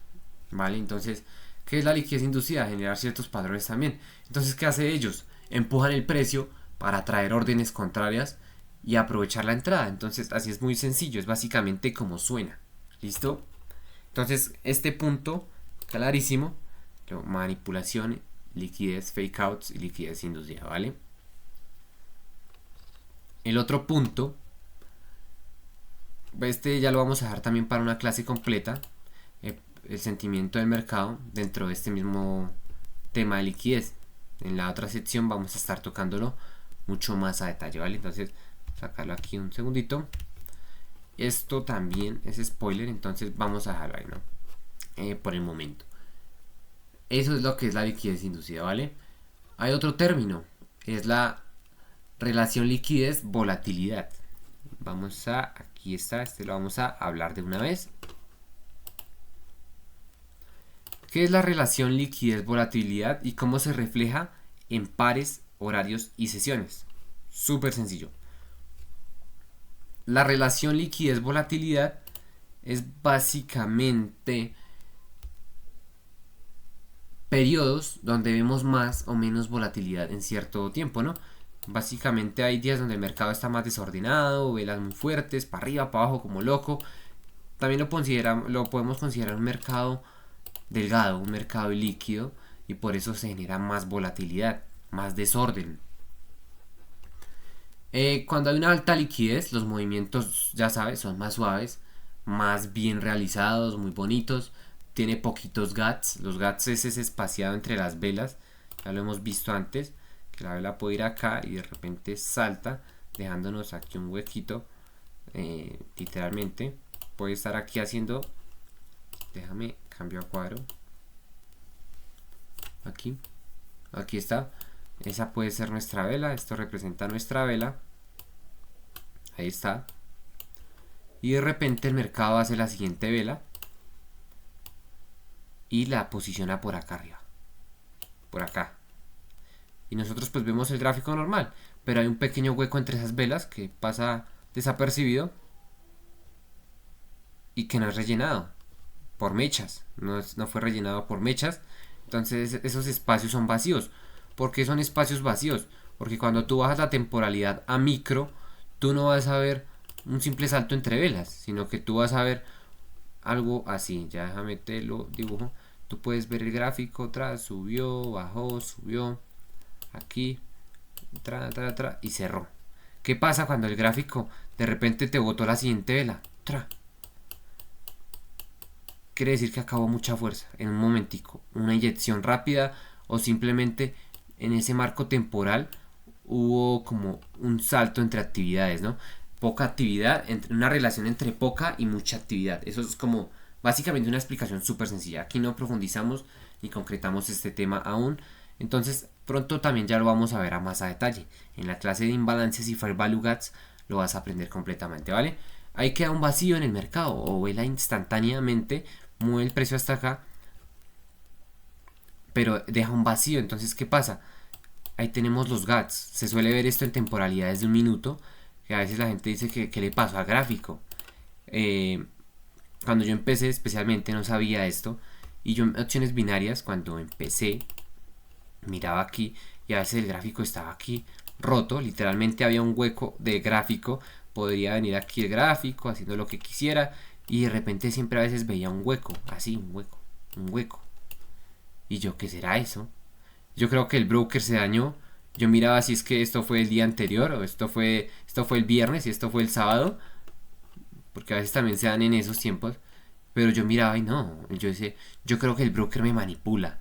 ¿Vale? Entonces, ¿qué es la liquidez inducida? Generar ciertos patrones también. Entonces, ¿qué hace ellos? Empujan el precio para traer órdenes contrarias y aprovechar la entrada. Entonces, así es muy sencillo. Es básicamente como suena. ¿Listo? Entonces, este punto, clarísimo. Manipulación, liquidez, fake outs y liquidez inducida, ¿vale? El otro punto, este ya lo vamos a dejar también para una clase completa. El sentimiento del mercado dentro de este mismo tema de liquidez. En la otra sección vamos a estar tocándolo mucho más a detalle, ¿vale? Entonces, sacarlo aquí un segundito. Esto también es spoiler, entonces vamos a dejarlo ahí, ¿no? Por el momento. Eso es lo que es la liquidez inducida, ¿vale? Hay otro término, es la relación liquidez-volatilidad. Aquí está, lo vamos a hablar de una vez. ¿Qué es la relación liquidez-volatilidad y cómo se refleja en pares, horarios y sesiones? Súper sencillo. La relación liquidez-volatilidad es básicamente periodos donde vemos más o menos volatilidad en cierto tiempo, ¿no? Básicamente hay días donde el mercado está más desordenado, velas muy fuertes, para arriba, para abajo, como loco. También lo podemos considerar un mercado delgado, un mercado líquido, y por eso se genera más volatilidad, más desorden. Cuando hay una alta liquidez, los movimientos, ya sabes, son más suaves, más bien realizados, muy bonitos. Tiene poquitos gaps. Los gaps es ese espaciado entre las velas. Ya lo hemos visto antes. Que la vela puede ir acá y de repente salta, dejándonos aquí un huequito. Literalmente. Puede estar aquí haciendo. Déjame cambio a cuadro. Aquí. Aquí está. Esa puede ser nuestra vela. Esto representa nuestra vela. Ahí está. Y de repente el mercado hace la siguiente vela. Y la posiciona por acá arriba. Por acá. Y nosotros pues vemos el gráfico normal. Pero hay un pequeño hueco entre esas velas que pasa desapercibido. Y que no es rellenado por mechas. No fue rellenado por mechas. Entonces esos espacios son vacíos. ¿Por qué son espacios vacíos? Porque cuando tú bajas la temporalidad a micro, tú no vas a ver un simple salto entre velas, sino que tú vas a ver algo así. Ya déjame te lo dibujo. Tú puedes ver el gráfico, subió, bajó, subió, aquí, y cerró. ¿Qué pasa cuando el gráfico de repente te botó la siguiente vela? quiere decir que acabó mucha fuerza en un momentico, una inyección rápida o simplemente en ese marco temporal hubo como un salto entre actividades, ¿no? Poca actividad, entre una relación entre poca y mucha actividad. Eso es como básicamente una explicación súper sencilla. Aquí no profundizamos ni concretamos este tema aún. Entonces pronto también ya lo vamos a ver a más a detalle. En la clase de imbalances y fair value gaps lo vas a aprender completamente, ¿vale? Ahí queda un vacío en el mercado o vela instantáneamente mueve el precio hasta acá, pero deja un vacío. Entonces, ¿qué pasa? Ahí tenemos los GATS. Se suele ver esto en temporalidades de un minuto, que a veces la gente dice que ¿qué le pasó al gráfico? Cuando yo empecé especialmente no sabía esto, y yo en opciones binarias cuando empecé miraba aquí y a veces el gráfico estaba aquí roto, literalmente había un hueco de gráfico, podría venir aquí el gráfico haciendo lo que quisiera y de repente siempre a veces veía un hueco, así un hueco. Y yo, ¿qué será eso? Yo creo que el broker se dañó. Yo miraba si es que esto fue el día anterior o esto fue el viernes y esto fue el sábado, porque a veces también se dan en esos tiempos. Pero yo miraba y no, yo decía, yo creo que el broker me manipula.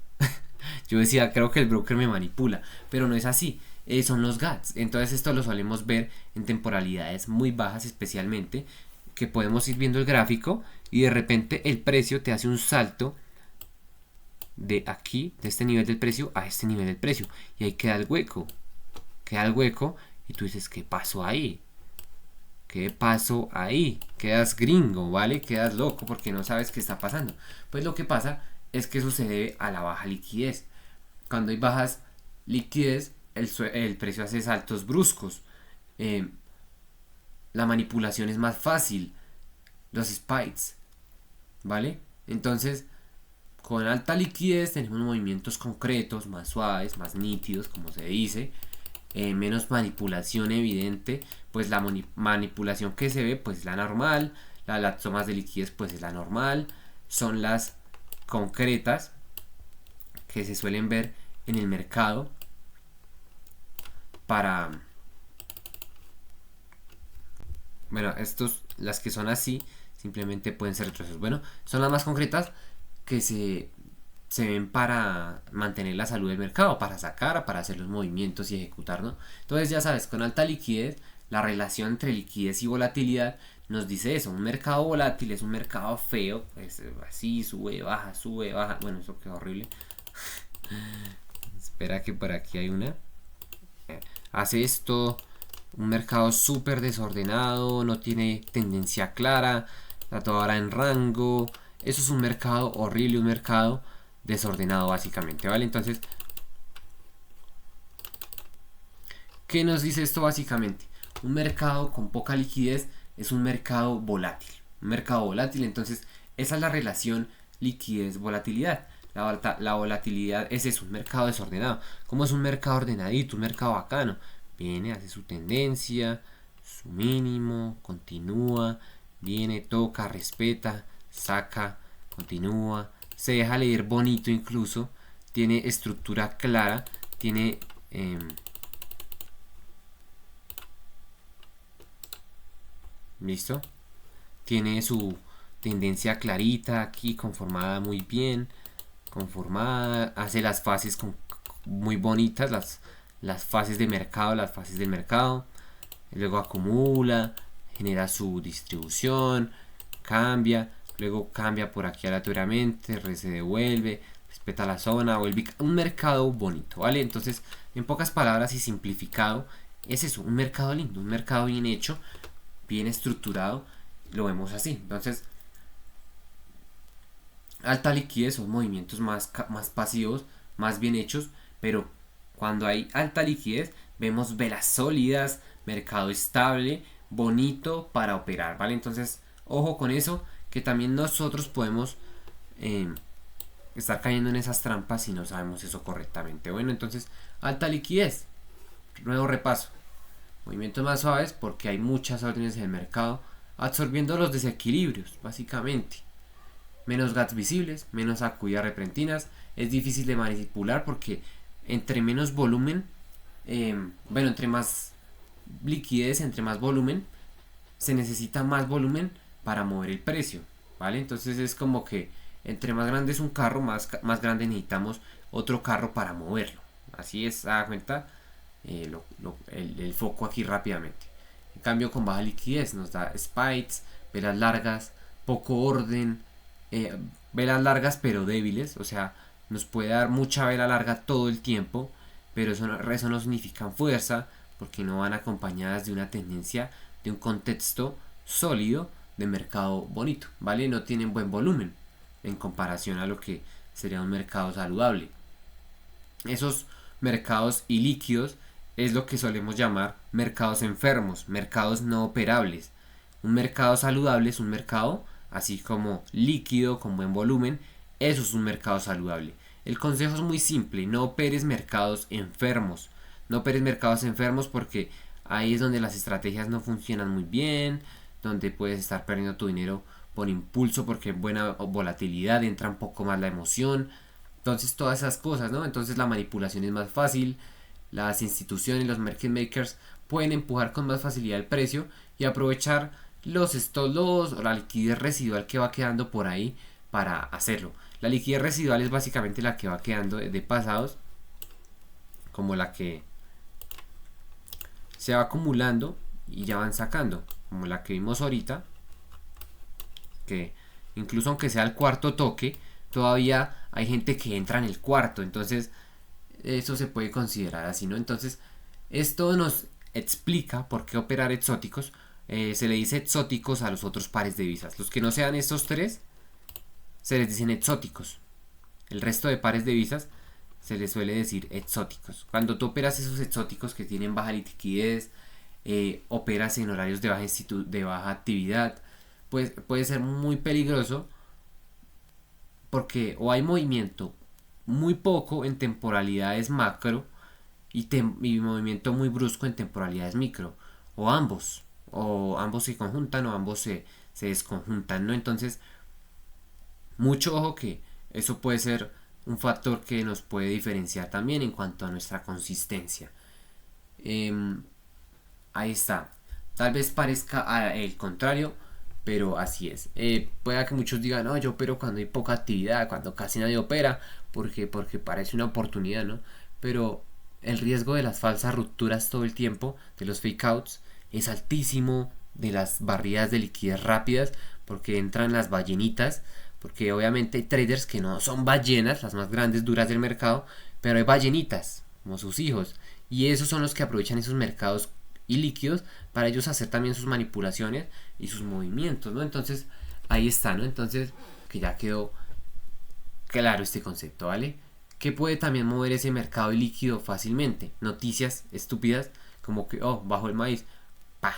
Yo decía, creo que el broker me manipula, pero no es así. Son los GATS. Entonces esto lo solemos ver en temporalidades muy bajas especialmente, que podemos ir viendo el gráfico y de repente el precio te hace un salto de aquí, de este nivel del precio a este nivel del precio. Y ahí queda el hueco. Queda el hueco y tú dices, ¿qué pasó ahí? ¿Qué pasó ahí? Quedas gringo, ¿vale? Quedas loco porque no sabes qué está pasando. Pues lo que pasa es que eso se debe a la baja liquidez. Cuando hay bajas liquidez, el precio hace saltos bruscos. La manipulación es más fácil. Los spikes, ¿vale? Entonces, con alta liquidez tenemos movimientos concretos, más suaves, más nítidos, como se dice. Menos manipulación evidente, pues la manipulación que se ve pues es la normal, las tomas de liquidez pues es la normal, son las concretas que se suelen ver en el mercado para, bueno, las que son así simplemente pueden ser retrocesos. Bueno, son las más concretas que se ven para mantener la salud del mercado, para sacar, para hacer los movimientos y ejecutar, ¿no? Entonces ya sabes, con alta liquidez, la relación entre liquidez y volatilidad nos dice eso. Un mercado volátil es un mercado feo, pues así sube, baja, bueno, eso queda horrible. Espera que por aquí hay una. Hace esto, un mercado súper desordenado, no tiene tendencia clara, está toda hora en rango. Eso es un mercado horrible, un mercado desordenado básicamente, ¿vale? Entonces, ¿qué nos dice esto básicamente? Un mercado con poca liquidez es un mercado volátil. Un mercado volátil, entonces, esa es la relación liquidez-volatilidad. La volatilidad es eso, un mercado desordenado. ¿Cómo es un mercado ordenadito? Un mercado bacano. Viene, hace su tendencia, su mínimo, continúa, viene, toca, respeta, saca, continúa, se deja leer bonito incluso, tiene estructura clara, tiene listo, tiene su tendencia clarita aquí, conformada muy bien, conformada, hace las fases muy bonitas, las fases de mercado, las fases del mercado, luego acumula, genera su distribución, cambia, luego cambia por aquí aleatoriamente, se devuelve, respeta la zona, vuelve un mercado bonito, ¿vale? Entonces, en pocas palabras y simplificado, es eso, un mercado lindo, un mercado bien hecho, bien estructurado, lo vemos así. Entonces, alta liquidez son movimientos más pasivos, más bien hechos, pero cuando hay alta liquidez, vemos velas sólidas, mercado estable, bonito para operar, ¿vale? Entonces, ojo con eso, que también nosotros podemos estar cayendo en esas trampas si no sabemos eso correctamente. Bueno, entonces, alta liquidez, nuevo repaso. Movimientos más suaves porque hay muchas órdenes en el mercado absorbiendo los desequilibrios, básicamente. Menos GATs visibles, menos sacudidas repentinas. Es difícil de manipular porque entre menos volumen, entre más liquidez, entre más volumen, se necesita más volumen para mover el precio, ¿vale? Entonces es como que entre más grande es un carro, más grande necesitamos otro carro para moverlo. Así es, se da cuenta el foco aquí rápidamente. En cambio, con baja liquidez nos da spikes, velas largas, poco orden, velas largas pero débiles, o sea, nos puede dar mucha vela larga todo el tiempo, pero eso no significa fuerza, porque no van acompañadas de una tendencia, de un contexto sólido de mercado bonito, ¿vale? No tienen buen volumen en comparación a lo que sería un mercado saludable. Esos mercados ilíquidos es lo que solemos llamar mercados enfermos, mercados no operables. Un mercado saludable es un mercado así como líquido, con buen volumen, eso es un mercado saludable. El consejo es muy simple, no operes mercados enfermos. No operes mercados enfermos porque ahí es donde las estrategias no funcionan muy bien, donde puedes estar perdiendo tu dinero por impulso porque hay buena volatilidad, entra un poco más la emoción. Entonces todas esas cosas, ¿no? Entonces la manipulación es más fácil, las instituciones, los market makers pueden empujar con más facilidad el precio y aprovechar los stop loss o la liquidez residual que va quedando por ahí para hacerlo. La liquidez residual es básicamente la que va quedando de pasados, como la que se va acumulando y ya van sacando, como la que vimos ahorita, que incluso aunque sea el cuarto toque, todavía hay gente que entra en el cuarto, entonces eso se puede considerar así, ¿no? Entonces esto nos explica por qué operar exóticos. Se le dice exóticos a los otros pares de divisas. Los que no sean estos tres se les dicen exóticos. El resto de pares de divisas se les suele decir exóticos. Cuando tú operas esos exóticos que tienen baja liquidez, operas en horarios de baja actividad, pues puede ser muy peligroso porque o hay movimiento muy poco en temporalidades macro y movimiento muy brusco en temporalidades micro, o ambos se conjuntan o ambos se desconjuntan, ¿no? Entonces, mucho ojo que eso puede ser un factor que nos puede diferenciar también en cuanto a nuestra consistencia. Ahí está. Tal vez parezca el contrario, pero así es. Puede que muchos digan, no, yo opero cuando hay poca actividad, cuando casi nadie opera, porque parece una oportunidad, ¿no? Pero el riesgo de las falsas rupturas todo el tiempo, de los fake outs, es altísimo, de las barridas de liquidez rápidas, porque entran las ballenitas, porque obviamente hay traders que no son ballenas, las más grandes, duras del mercado, pero hay ballenitas, como sus hijos, y esos son los que aprovechan esos mercados ilíquidos para ellos hacer también sus manipulaciones y sus movimientos, ¿no? Entonces, ahí está, ¿no? Entonces, que ya quedó claro este concepto, ¿vale? Que puede también mover ese mercado ilíquido fácilmente. Noticias estúpidas como que, oh, bajo el maíz, pa.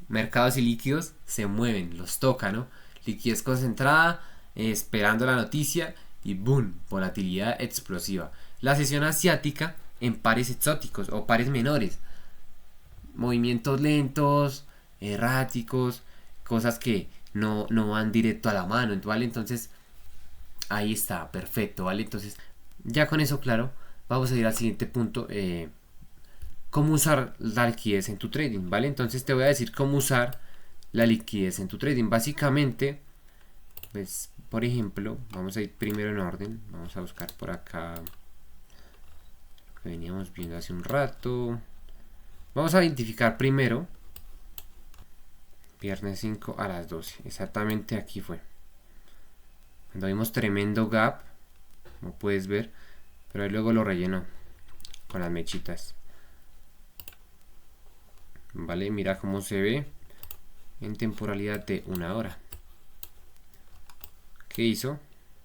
Mercados ilíquidos se mueven, los toca, ¿no? Liquidez concentrada, esperando la noticia y boom, volatilidad explosiva. La sesión asiática en pares exóticos o pares menores. Movimientos lentos, erráticos, cosas que no van directo a la mano, ¿vale? Entonces, ahí está, perfecto, ¿vale? Entonces, ya con eso claro, vamos a ir al siguiente punto. Cómo usar la liquidez en tu trading, ¿vale? Entonces te voy a decir cómo usar la liquidez en tu trading. Básicamente, pues, por ejemplo, vamos a ir primero en orden. Vamos a buscar por acá lo que veníamos viendo hace un rato. Vamos a identificar primero viernes 5 a las 12. Exactamente aquí fue. Cuando vimos tremendo gap, como puedes ver, pero ahí luego lo rellenó con las mechitas. Vale, mira cómo se ve en temporalidad de 1 hora. ¿Qué hizo?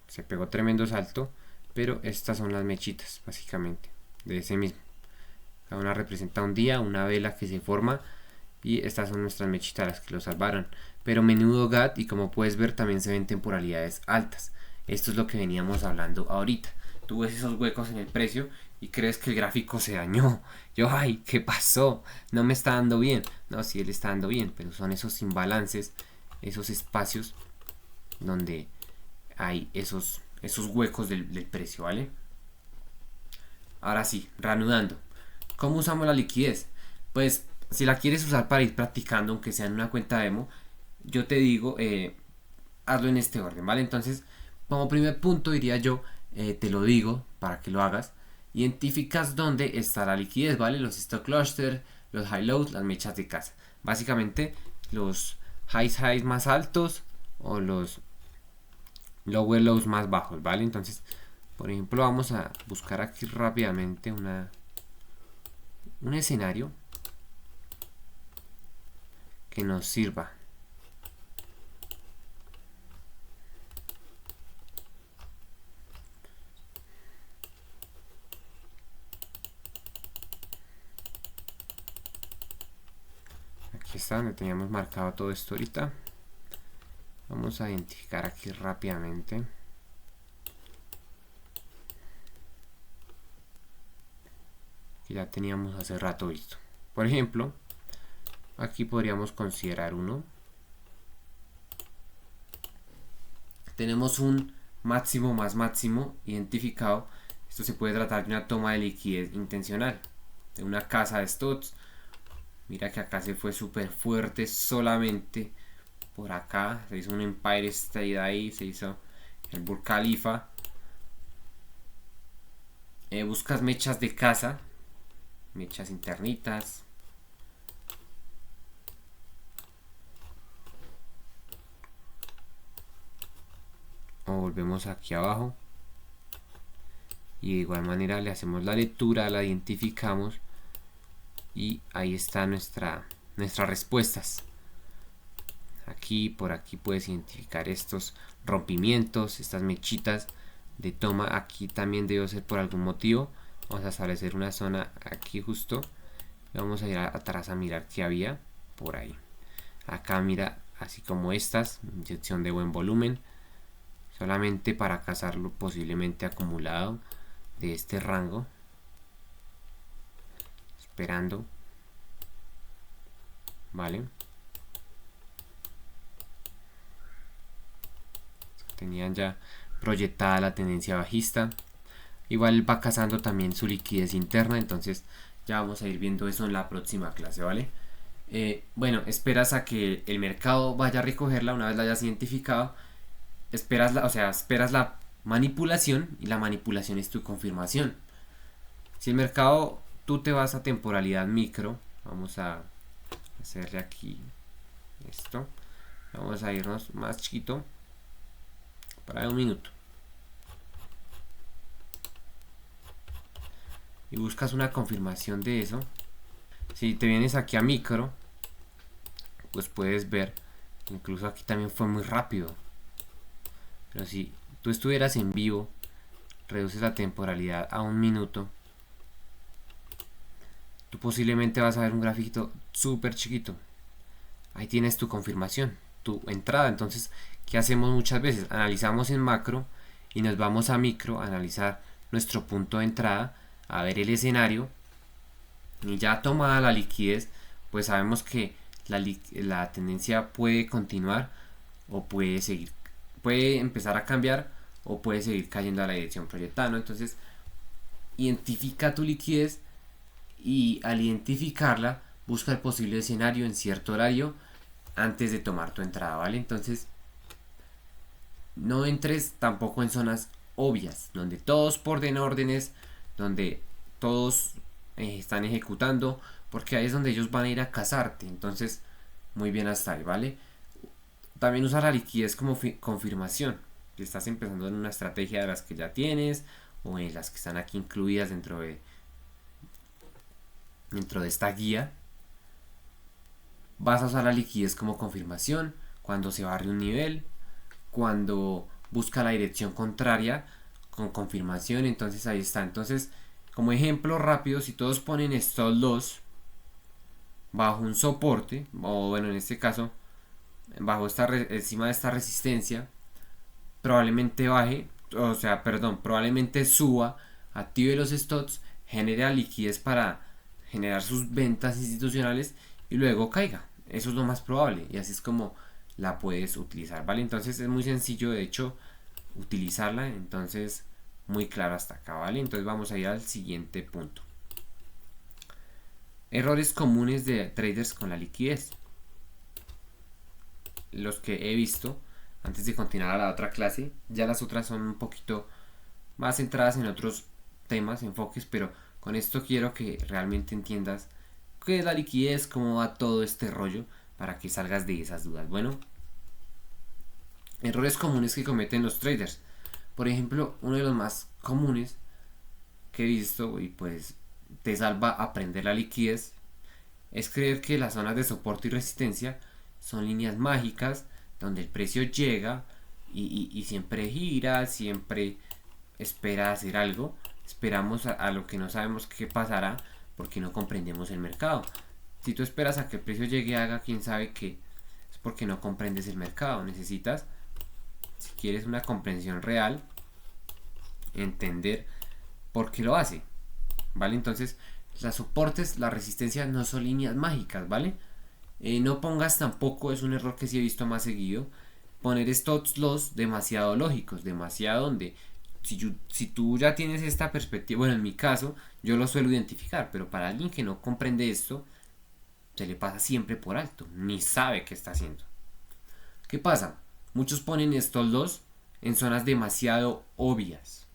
Se pegó tremendo salto, pero estas son las mechitas, básicamente, de ese mismo. Cada una representa un día, una vela que se forma, y estas son nuestras mechitas las que lo salvaron. Pero menudo GAT, y como puedes ver también se ven temporalidades altas. Esto es lo que veníamos hablando ahorita. Tú ves esos huecos en el precio y crees que el gráfico se dañó. Ay, ¿qué pasó? No me está dando bien. No, sí, él está dando bien, pero son esos imbalances, esos espacios donde hay esos huecos del precio, ¿vale? Ahora sí, reanudando. ¿Cómo usamos la liquidez? Pues si la quieres usar para ir practicando, aunque sea en una cuenta demo, yo te digo, hazlo en este orden, ¿vale? Entonces, Como primer punto diría yo, te lo digo para que lo hagas, identificas dónde está la liquidez, ¿vale? Los stock cluster, los high lows, las mechas de casa. Básicamente los highs más altos o los lower lows más bajos, ¿vale? Entonces, por ejemplo, vamos a buscar aquí rápidamente un escenario que nos sirva. Aquí está donde teníamos marcado todo esto ahorita. Vamos a identificar aquí rápidamente. Que ya teníamos hace rato visto. Por ejemplo, aquí podríamos considerar uno. Tenemos un máximo más máximo identificado. Esto se puede tratar de una toma de liquidez intencional, de una casa de stocks. Mira que acá se fue súper fuerte solamente por acá. Se hizo un Empire State ahí, se hizo el Burj Khalifa. Buscas mechas de casa, mechas internitas. O volvemos aquí abajo. Y de igual manera le hacemos la lectura, la identificamos. Y ahí están nuestras respuestas. Aquí, por aquí puedes identificar estos rompimientos, estas mechitas de toma. Aquí también debe ser por algún motivo. Vamos a establecer una zona aquí justo. Y vamos a ir atrás a mirar qué había por ahí. Acá mira, así como estas, inyección de buen volumen. Solamente para cazarlo posiblemente acumulado de este rango. Esperando, vale, tenían ya proyectada la tendencia bajista. Igual va cazando también su liquidez interna, entonces ya vamos a ir viendo eso en la próxima clase, vale. Bueno, esperas a que el mercado vaya a recogerla una vez la hayas identificado. Esperas la manipulación, y la manipulación es tu confirmación. Si el mercado, tú te vas a temporalidad micro, vamos a hacerle aquí esto, vamos a irnos más chiquito para un minuto y buscas una confirmación de eso. Si te vienes aquí a micro, pues puedes ver, incluso aquí también fue muy rápido, pero si tú estuvieras en vivo, reduces la temporalidad a un minuto, tú posiblemente vas a ver un grafiquito súper chiquito. Ahí tienes tu confirmación, tu entrada. Entonces, ¿qué hacemos muchas veces? Analizamos en macro y nos vamos a micro a analizar nuestro punto de entrada, a ver el escenario, y ya tomada la liquidez, pues sabemos que la tendencia puede continuar o puede seguir, puede empezar a cambiar o puede seguir cayendo a la dirección proyectada, ¿no? Entonces, identifica tu liquidez y al identificarla, busca el posible escenario en cierto horario antes de tomar tu entrada, ¿vale? Entonces, no entres tampoco en zonas obvias, donde todos porden órdenes, donde todos están ejecutando, porque ahí es donde ellos van a ir a cazarte. Entonces, muy bien hasta ahí, ¿vale? También usa la liquidez como confirmación. Si estás empezando en una estrategia de las que ya tienes o en las que están aquí incluidas dentro de esta guía, vas a usar la liquidez como confirmación cuando se barre un nivel, cuando busca la dirección contraria con confirmación. Entonces ahí está. Entonces, como ejemplo rápido, si todos ponen stop loss bajo un soporte, o bueno, en este caso bajo encima de esta resistencia, probablemente baje, o sea, perdón, probablemente suba, active los stops, genere la liquidez para generar sus ventas institucionales y luego caiga. Eso es lo más probable y así es como la puedes utilizar, ¿vale? Entonces es muy sencillo, de hecho, utilizarla. Entonces, muy claro hasta acá, ¿vale? Entonces vamos a ir al siguiente punto. Errores comunes de traders con la liquidez. Los que he visto antes de continuar a la otra clase. Ya las otras son un poquito más centradas en otros temas, enfoques, pero con esto quiero que realmente entiendas qué es la liquidez, cómo va todo este rollo, para que salgas de esas dudas. Bueno, errores comunes que cometen los traders. Por ejemplo, uno de los más comunes que he visto y pues te salva aprender la liquidez es creer que las zonas de soporte y resistencia son líneas mágicas donde el precio llega y siempre gira, siempre espera hacer algo. Esperamos a lo que no sabemos qué pasará porque no comprendemos el mercado. Si tú esperas a que el precio llegue a haga quién sabe qué, es porque no comprendes el mercado. Necesitas, si quieres una comprensión real, entender por qué lo hace, ¿vale? Entonces, los soportes, la resistencia no son líneas mágicas, ¿vale? No pongas tampoco, es un error que sí he visto más seguido, poner stop loss demasiado lógicos, demasiado donde si tú ya tienes esta perspectiva, bueno, en mi caso, yo lo suelo identificar, pero para alguien que no comprende esto, se le pasa siempre por alto, ni sabe qué está haciendo. ¿Qué pasa? Muchos ponen stop loss en zonas demasiado obvias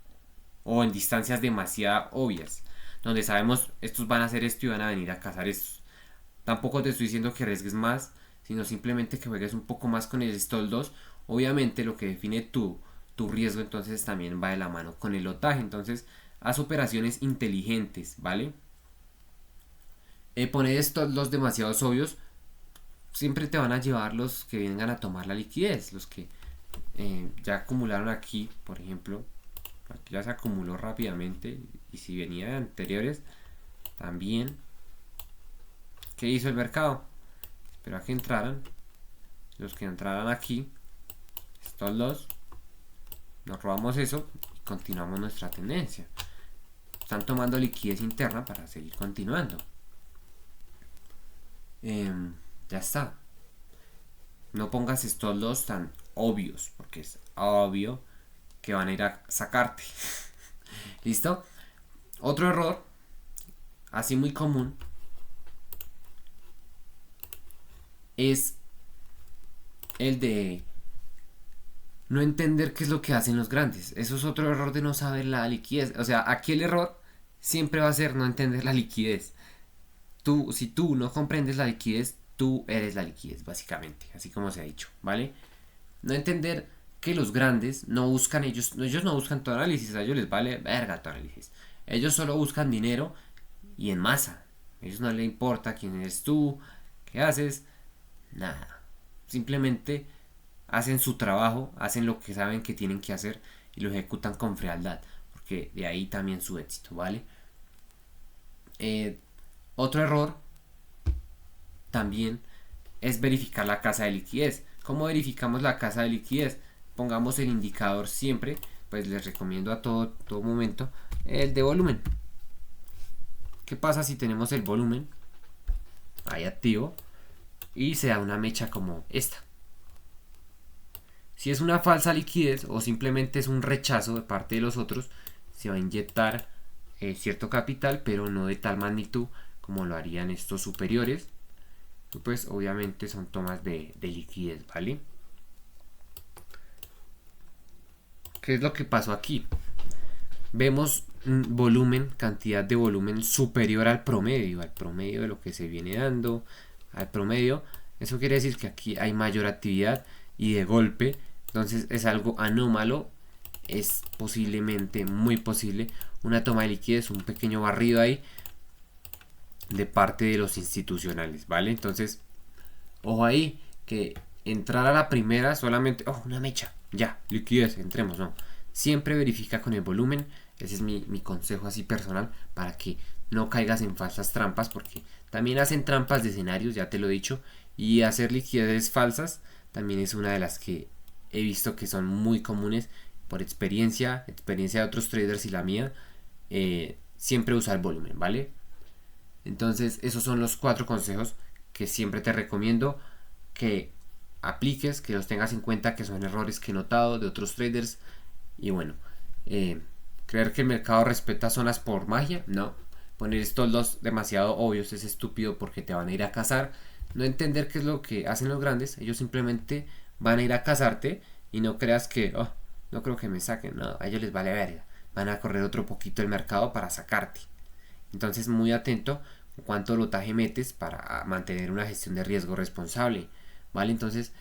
o en distancias demasiado obvias, donde sabemos estos van a hacer esto y van a venir a cazar estos. Tampoco te estoy diciendo que arriesgues más, sino simplemente que juegues un poco más con el stop loss. Obviamente lo que define tu riesgo entonces también va de la mano con el lotaje. Entonces haz operaciones inteligentes, ¿vale? Poner stop loss demasiado obvios siempre te van a llevar los que vengan a tomar la liquidez, los que ya acumularon aquí, por ejemplo. Aquí ya se acumuló rápidamente y si venía de anteriores también. ¿Qué hizo el mercado? Esperó a que entraran. Los que entraran aquí, stop loss, nos robamos eso y continuamos nuestra tendencia. Están tomando liquidez interna para seguir continuando. Ya está. No pongas stop loss tan obvios, porque es obvio que van a ir a sacarte. ¿Listo? Otro error, así muy común, es el de no entender qué es lo que hacen los grandes. Eso es otro error de no saber la liquidez. O sea, aquí el error siempre va a ser no entender la liquidez. Si tú no comprendes la liquidez, tú eres la liquidez, básicamente, así como se ha dicho, ¿vale? No entender que los grandes no buscan, ellos no buscan tu análisis, a ellos les vale verga tu análisis. Ellos solo buscan dinero y en masa. A ellos no les importa quién eres tú, qué haces, nada. Simplemente hacen su trabajo, hacen lo que saben que tienen que hacer y lo ejecutan con frialdad, porque de ahí también su éxito, ¿vale? Otro error también es verificar la casa de liquidez. ¿Cómo verificamos la casa de liquidez? Pongamos el indicador siempre, pues les recomiendo a todo momento el de volumen. ¿Qué pasa si tenemos el volumen ahí activo y se da una mecha como esta? Si es una falsa liquidez o simplemente es un rechazo de parte de los otros, se va a inyectar cierto capital, pero no de tal magnitud como lo harían estos superiores. Pues obviamente son tomas de liquidez, ¿vale? ¿Qué es lo que pasó aquí? Vemos un volumen, cantidad de volumen superior al promedio de lo que se viene dando, al promedio. Eso quiere decir que aquí hay mayor actividad y de golpe, entonces es algo anómalo. Es posiblemente, muy posible, una toma de liquidez, un pequeño barrido ahí de parte de los institucionales, ¿vale? Entonces, ojo ahí, que entrar a la primera solamente, una mecha, ya, liquidez, entremos, no. Siempre verifica con el volumen, ese es mi consejo así personal, para que no caigas en falsas trampas, porque también hacen trampas de escenarios, ya te lo he dicho, y hacer liquidez falsas también es una de las que he visto que son muy comunes por experiencia de otros traders y la mía. Siempre usar volumen, ¿vale? Entonces esos son los 4 consejos que siempre te recomiendo que apliques, que los tengas en cuenta, que son errores que he notado de otros traders. Y bueno, creer que el mercado respeta zonas por magia, no. Poner estos dos demasiado obvios es estúpido porque te van a ir a cazar. No entender qué es lo que hacen los grandes, ellos simplemente van a ir a cazarte y no creas que, oh, no creo que me saquen, no, a ellos les vale verga, van a correr otro poquito el mercado para sacarte. Entonces muy atento cuánto lotaje metes para mantener una gestión de riesgo responsable, ¿vale? Entonces,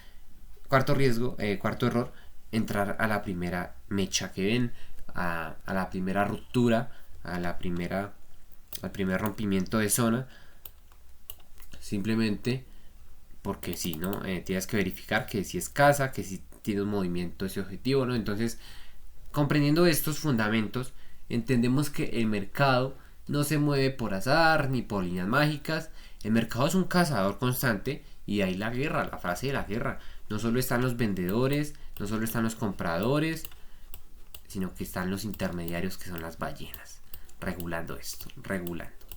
cuarto error, entrar a la primera mecha que ven, a la primera ruptura, al primer rompimiento de zona, simplemente porque sí, ¿no? Tienes que verificar que si es casa, que si tiene un movimiento ese objetivo, ¿no? Entonces, comprendiendo estos fundamentos, entendemos que el mercado no se mueve por azar ni por líneas mágicas. El mercado es un cazador constante y ahí la guerra, la frase de la guerra. No solo están los vendedores, no solo están los compradores, sino que están los intermediarios que son las ballenas, regulando esto,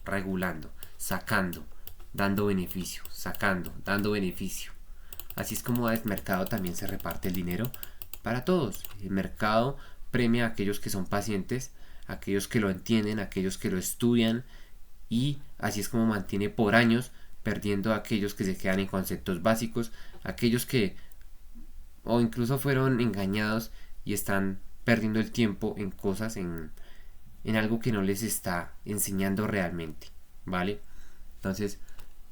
regulando, sacando, dando beneficio, sacando, dando beneficio. Así es como el mercado también se reparte el dinero para todos. El mercado premia a aquellos que son pacientes, a aquellos que lo entienden, a aquellos que lo estudian, y así es como mantiene por años perdiendo a aquellos que se quedan en conceptos básicos, aquellos que o incluso fueron engañados y están perdiendo el tiempo en cosas, en algo que no les está enseñando realmente, ¿vale? Entonces,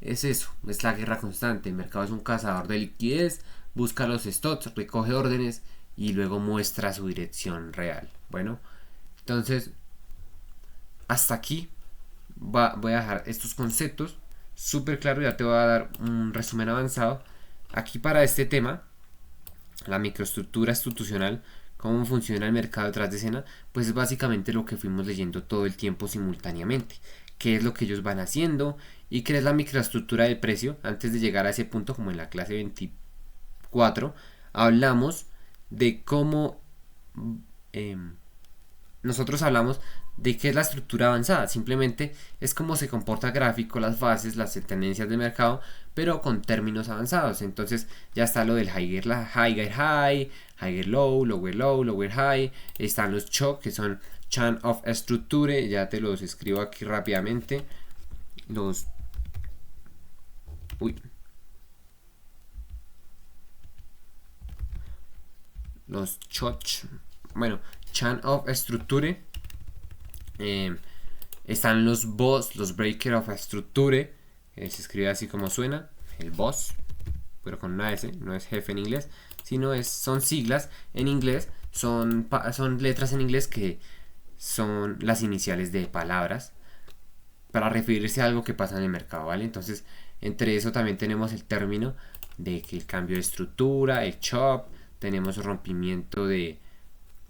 es eso, es la guerra constante. El mercado es un cazador de liquidez, busca los stops, recoge órdenes y luego muestra su dirección real. Bueno, entonces, hasta aquí voy a dejar estos conceptos súper claros. Ya te voy a dar un resumen avanzado. Aquí para este tema, la microestructura institucional, cómo funciona el mercado detrás de escena, pues es básicamente lo que fuimos leyendo todo el tiempo simultáneamente. Qué es lo que ellos van haciendo y qué es la microestructura del precio. Antes de llegar a ese punto, como en la clase 24, hablamos de cómo nosotros hablamos de qué es la estructura avanzada. Simplemente es cómo se comporta el gráfico, las fases, las tendencias del mercado, pero con términos avanzados. Entonces ya está lo del higher high, higher low, lower low, lower high. Están los CHO, que son Chain of Structure. Ya te los escribo aquí rápidamente. Los CHOCH, bueno, Chain of Structure. Están los boss, los breaker of structure, se escribe así como suena, el boss, pero con una S, no es jefe en inglés, sino son siglas en inglés, son letras en inglés que son las iniciales de palabras para referirse a algo que pasa en el mercado, ¿vale? Entonces, entre eso también tenemos el término de que el cambio de estructura, el chop, tenemos rompimiento de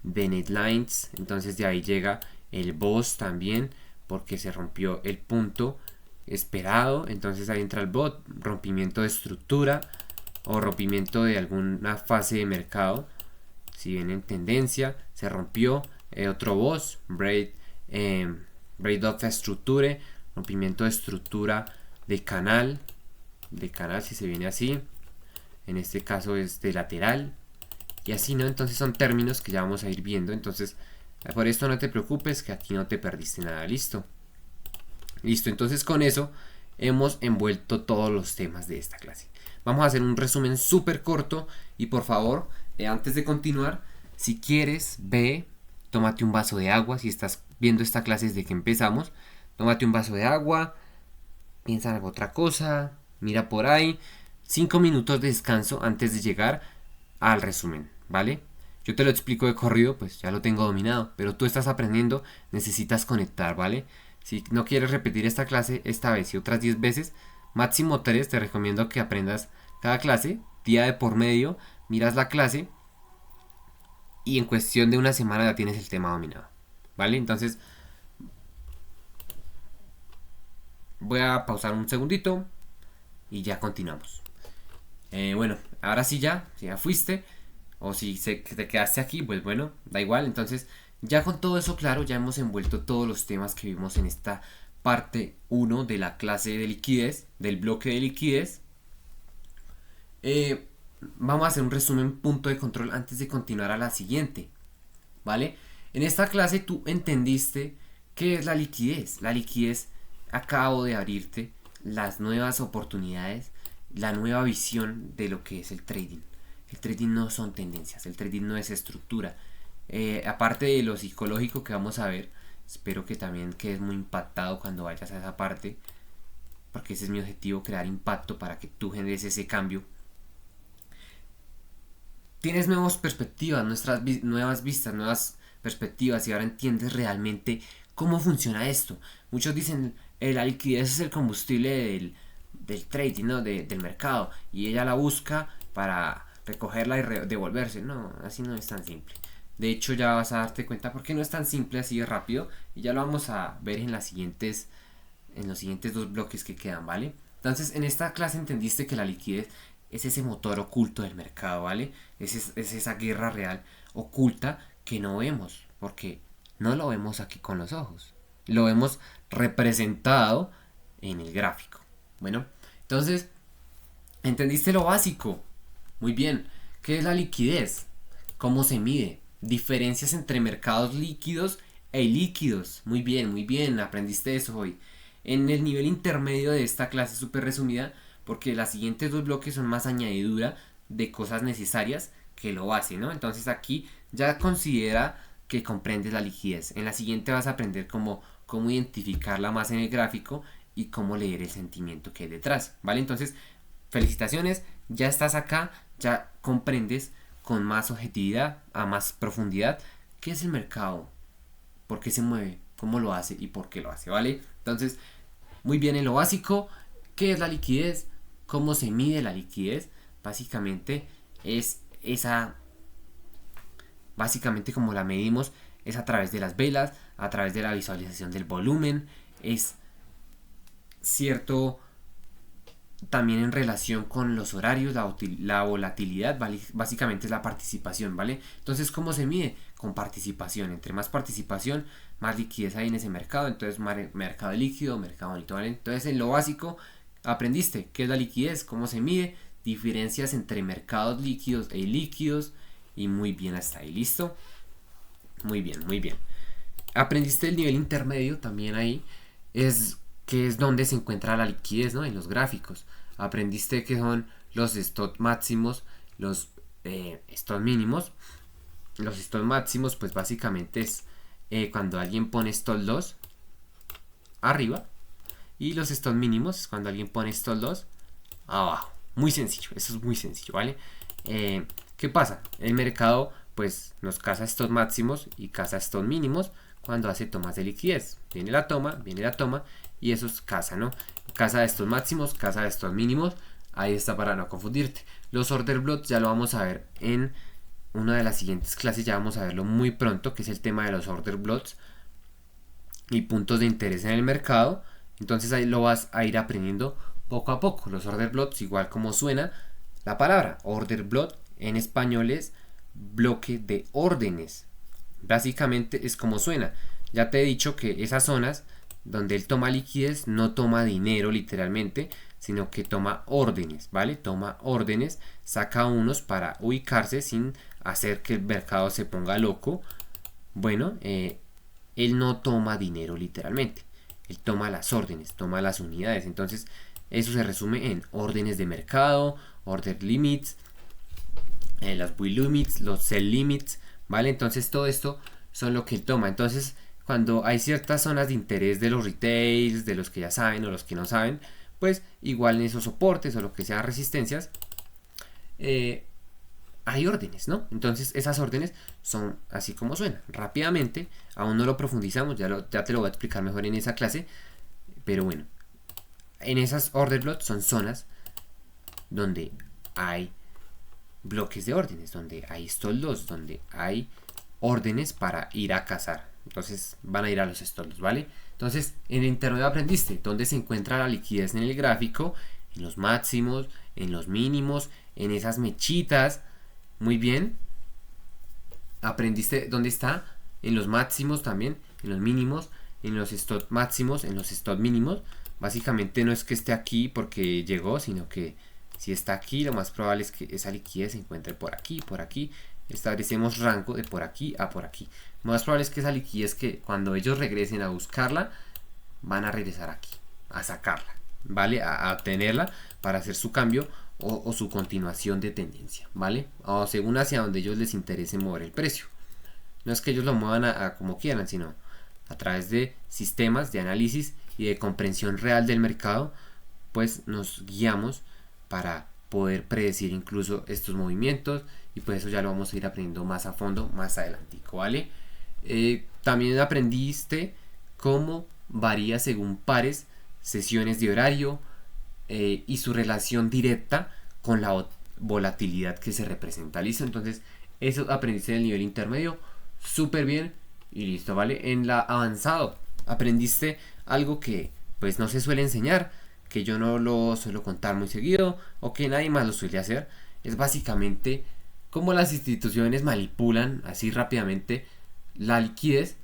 netlines, entonces de ahí llega el boss también, porque se rompió el punto esperado, entonces ahí entra el bot, rompimiento de estructura o rompimiento de alguna fase de mercado. Si viene en tendencia, se rompió, otro boss, break of structure, rompimiento de estructura de canal si se viene así, en este caso es de lateral, y así, ¿no? Entonces son términos que ya vamos a ir viendo. Entonces, por esto no te preocupes, que aquí no te perdiste nada. Listo. Entonces con eso hemos envuelto todos los temas de esta clase. Vamos a hacer un resumen súper corto. Y por favor, antes de continuar, si quieres, tómate un vaso de agua. Si estás viendo esta clase desde que empezamos, tómate un vaso de agua, piensa en otra cosa, mira por ahí. 5 minutos de descanso antes de llegar al resumen, ¿vale? Yo te lo explico de corrido, pues ya lo tengo dominado, pero tú estás aprendiendo, necesitas conectar, ¿vale? Si no quieres repetir esta clase esta vez y otras 10 veces, máximo 3, te recomiendo que aprendas cada clase, día de por medio, miras la clase y en cuestión de una semana ya tienes el tema dominado, ¿vale? Entonces voy a pausar un segundito y ya continuamos. Bueno, ahora sí ya, si ya fuiste o si te quedaste aquí, pues bueno, da igual. Entonces ya con todo eso claro, ya hemos envuelto todos los temas que vimos en esta parte 1 de la clase de liquidez, del bloque de liquidez. Vamos a hacer un resumen punto de control antes de continuar a la siguiente, ¿vale? En esta clase tú entendiste qué es la liquidez. La liquidez, acabo de abrirte las nuevas oportunidades, la nueva visión de lo que es el trading. El trading no son tendencias, el trading no es estructura. Aparte de lo psicológico que vamos a ver, espero que también quedes muy impactado cuando vayas a esa parte, porque ese es mi objetivo, crear impacto para que tú generes ese cambio. Tienes nuevas perspectivas, nuevas vistas, nuevas perspectivas, y ahora entiendes realmente cómo funciona esto. Muchos dicen, la liquidez es el combustible del trading, ¿no? Del mercado, y ella la busca para recogerla y devolverse. No, así no es tan simple. De hecho, ya vas a darte cuenta porque no es tan simple así de rápido, y ya lo vamos a ver en los siguientes 2 bloques que quedan, ¿vale? Entonces, en esta clase entendiste que la liquidez es ese motor oculto del mercado, ¿vale? Es esa guerra real oculta que no vemos, porque no lo vemos aquí con los ojos, lo vemos representado en el gráfico. Bueno, entonces, ¿entendiste lo básico? Muy bien. ¿Qué es la liquidez? ¿Cómo se mide? Diferencias entre mercados líquidos e ilíquidos. Muy bien, aprendiste eso hoy. En el nivel intermedio de esta clase súper resumida, porque las siguientes 2 bloques son más añadidura de cosas necesarias que lo base, ¿no? Entonces aquí ya considera que comprendes la liquidez. En la siguiente vas a aprender cómo identificarla más en el gráfico y cómo leer el sentimiento que hay detrás, ¿vale? Entonces, felicitaciones, ya estás acá, ya comprendes con más objetividad, a más profundidad, qué es el mercado, por qué se mueve, cómo lo hace y por qué lo hace, ¿vale? Entonces, muy bien en lo básico, ¿qué es la liquidez? ¿Cómo se mide la liquidez? Básicamente es básicamente como la medimos es a través de las velas, a través de la visualización del volumen, es cierto también en relación con los horarios, la volatilidad, ¿vale? Básicamente es la participación, ¿vale? Entonces, ¿cómo se mide? Con participación. Entre más participación, más liquidez hay en ese mercado. Entonces, mercado líquido, mercado bonito, ¿vale? Entonces, en lo básico, aprendiste qué es la liquidez, cómo se mide, diferencias entre mercados líquidos e ilíquidos, y muy bien hasta ahí, ¿listo? Muy bien, muy bien. Aprendiste el nivel intermedio también ahí, que es donde se encuentra la liquidez, ¿no? En los gráficos. Aprendiste que son los stop máximos, los stop mínimos. Los stop máximos, pues básicamente es cuando alguien pone stop loss arriba, y los stop mínimos es cuando alguien pone stop loss abajo. Muy sencillo, eso es muy sencillo, ¿vale? ¿Qué pasa? El mercado pues nos caza stop máximos y caza stop mínimos cuando hace tomas de liquidez. Viene la toma, y eso es caza, ¿no? Caza de estos máximos, caza de estos mínimos. Ahí está para no confundirte. Los order blocks ya lo vamos a ver en una de las siguientes clases, ya vamos a verlo muy pronto, que es el tema de los order blocks y puntos de interés en el mercado. Entonces ahí lo vas a ir aprendiendo poco a poco. Los order blocks, igual como suena la palabra, order block en español es bloque de órdenes. Básicamente es como suena. Ya te he dicho que esas zonas donde él toma liquidez no toma dinero literalmente, sino que toma órdenes, ¿vale? Toma órdenes, saca unos para ubicarse sin hacer que el mercado se ponga loco. Bueno, él no toma dinero literalmente, él toma las órdenes, toma las unidades. Entonces eso se resume en órdenes de mercado, order limits, las buy limits, los sell limits, ¿vale? Entonces todo esto son lo que él toma. Entonces cuando hay ciertas zonas de interés de los retails, de los que ya saben o los que no saben, pues igual en esos soportes o lo que sea resistencias, hay órdenes, ¿no? Entonces esas órdenes son así como suenan. Rápidamente, aún no lo profundizamos, ya te lo voy a explicar mejor en esa clase, pero bueno, en esas order blocks son zonas donde hay bloques de órdenes, donde hay stop loss, donde hay órdenes para ir a cazar. Entonces van a ir a los stop loss, ¿vale? Entonces en el intermedio aprendiste dónde se encuentra la liquidez en el gráfico, en los máximos, en los mínimos, en esas mechitas. Muy bien. Aprendiste dónde está, en los máximos también, en los mínimos, en los stop máximos, en los stop mínimos. Básicamente no es que esté aquí porque llegó, sino que si está aquí, lo más probable es que esa liquidez se encuentre por aquí, por aquí. Establecemos rango de por aquí a por aquí. Lo más probable es que esa liquidez, que cuando ellos regresen a buscarla, van a regresar aquí, a sacarla, ¿vale? A obtenerla para hacer su cambio o su continuación de tendencia, ¿vale? O según hacia donde ellos les interese mover el precio. No es que ellos lo muevan a como quieran, sino a través de sistemas de análisis y de comprensión real del mercado, pues nos guiamos para poder predecir incluso estos movimientos, y pues eso ya lo vamos a ir aprendiendo más a fondo más adelantico, ¿vale? También aprendiste cómo varía según pares, sesiones de horario y su relación directa con la volatilidad que se representa, ¿listo? Entonces eso aprendiste en el nivel intermedio, súper bien y listo, ¿vale? En la avanzado aprendiste algo que pues no se suele enseñar, que yo no lo suelo contar muy seguido o que nadie más lo suele hacer. Es básicamente cómo las instituciones manipulan así rápidamente la liquidez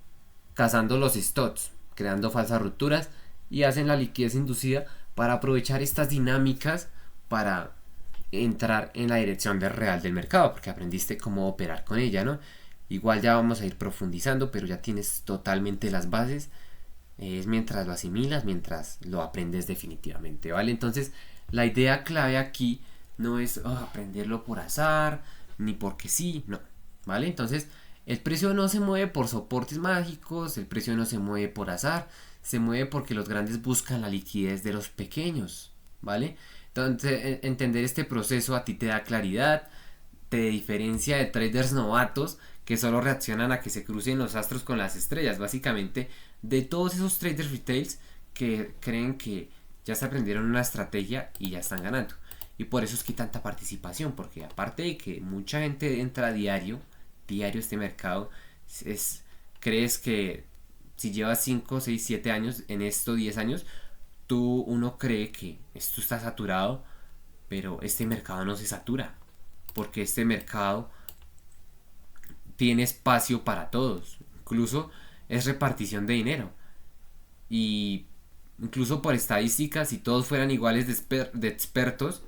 cazando los stops, creando falsas rupturas, y hacen la liquidez inducida para aprovechar estas dinámicas para entrar en la dirección del real del mercado, porque aprendiste cómo operar con ella, ¿no? Igual ya vamos a ir profundizando, pero ya tienes totalmente las bases. Es mientras lo asimilas, mientras lo aprendes definitivamente, ¿vale? Entonces, la idea clave aquí no es aprenderlo por azar, ni porque sí, no, ¿vale? Entonces, el precio no se mueve por soportes mágicos, el precio no se mueve por azar, se mueve porque los grandes buscan la liquidez de los pequeños, ¿vale? Entonces, entender este proceso a ti te da claridad, te diferencia de traders novatos que solo reaccionan a que se crucen los astros con las estrellas, básicamente de todos esos traders retails que creen que ya se aprendieron una estrategia y ya están ganando. Y por eso es que hay tanta participación, porque aparte de que mucha gente entra diario este mercado, crees que si llevas 5, 6, 7 años en esto, 10 años, uno cree que esto está saturado, pero este mercado no se satura, porque este mercado tiene espacio para todos, incluso es repartición de dinero, y incluso por estadísticas, si todos fueran iguales de expertos,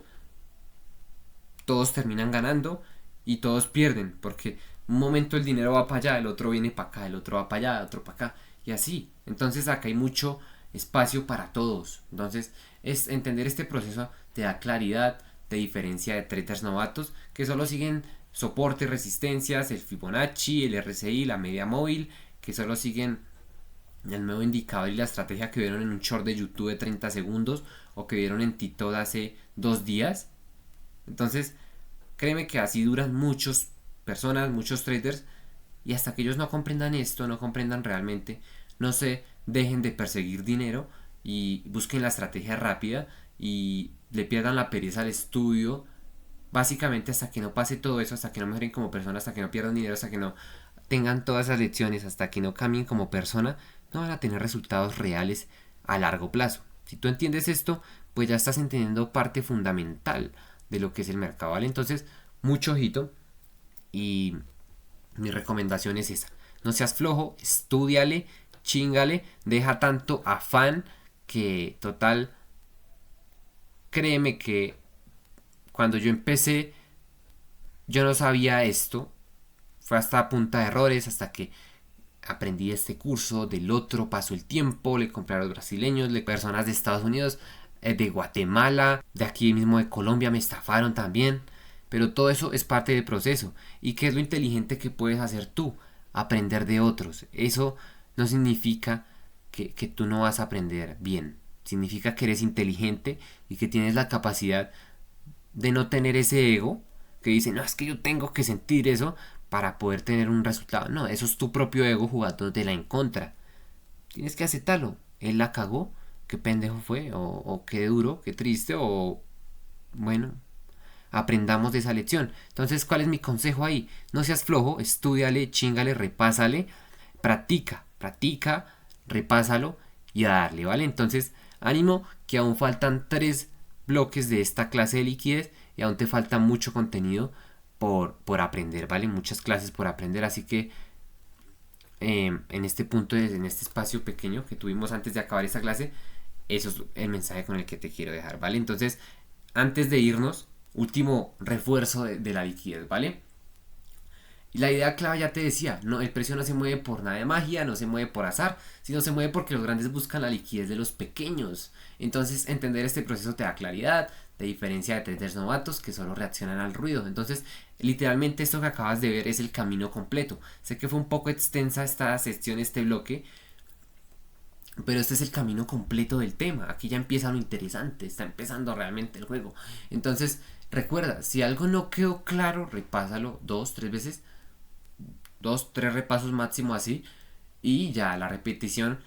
todos terminan ganando y todos pierden, porque un momento el dinero va para allá, el otro viene para acá, el otro va para allá, el otro para acá, y así. Entonces acá hay mucho espacio para todos. Entonces entender este proceso te da claridad, te diferencia de traders novatos que solo siguen soportes, resistencias, el Fibonacci, el RSI, la media móvil, que solo siguen el nuevo indicador y la estrategia que vieron en un short de YouTube de 30 segundos o que vieron en TikTok hace 2 días. Entonces, créeme que así duran muchas personas, muchos traders, y hasta que ellos no comprendan esto, no comprendan realmente, no se dejen de perseguir dinero y busquen la estrategia rápida y le pierdan la pereza al estudio, básicamente hasta que no pase todo eso, hasta que no mejoren como persona, hasta que no pierdan dinero, hasta que no tengan todas esas lecciones, hasta que no cambien como persona, no van a tener resultados reales a largo plazo. Si tú entiendes esto, pues ya estás entendiendo parte fundamental de lo que es el mercado, ¿vale? Entonces, mucho ojito, y mi recomendación es esa: no seas flojo, estúdiale, chingale, deja tanto afán, que total, créeme que cuando yo empecé yo no sabía esto, fue hasta a punta de errores, hasta que aprendí este curso, del otro, pasó el tiempo, le compré a los brasileños, personas de Estados Unidos, de Guatemala, de aquí mismo de Colombia me estafaron también, pero todo eso es parte del proceso. ¿Y qué es lo inteligente que puedes hacer tú? Aprender de otros. Eso no significa que tú no vas a aprender bien, significa que eres inteligente y que tienes la capacidad de no tener ese ego que dice, no, es que yo tengo que sentir eso para poder tener un resultado. No, eso es tu propio ego jugándotela en contra. Tienes que aceptarlo. Él la cagó, qué pendejo fue, o qué duro, qué triste, o bueno, aprendamos de esa lección. Entonces, ¿cuál es mi consejo ahí? No seas flojo, estúdiale, chingale, repásale, practica, repásalo y a darle, ¿vale? Entonces, ánimo, que aún faltan 3 bloques de esta clase de liquidez y aún te falta mucho contenido por aprender, ¿vale? Muchas clases por aprender, así que en este punto, en este espacio pequeño que tuvimos antes de acabar esta clase, eso es el mensaje con el que te quiero dejar, ¿vale? Entonces, antes de irnos, último refuerzo de la liquidez, ¿vale? Y la idea clave ya te decía, no, el precio no se mueve por nada de magia, no se mueve por azar, sino se mueve porque los grandes buscan la liquidez de los pequeños. Entonces, entender este proceso te da claridad, de diferencia de traders novatos que solo reaccionan al ruido. Entonces, literalmente esto que acabas de ver es el camino completo. Sé que fue un poco extensa esta sección, este bloque, pero este es el camino completo del tema. Aquí ya empieza lo interesante, está empezando realmente el juego. Entonces, recuerda, si algo no quedó claro, repásalo 2, 3 veces, 2, 3 repasos máximo así, y ya la repetición,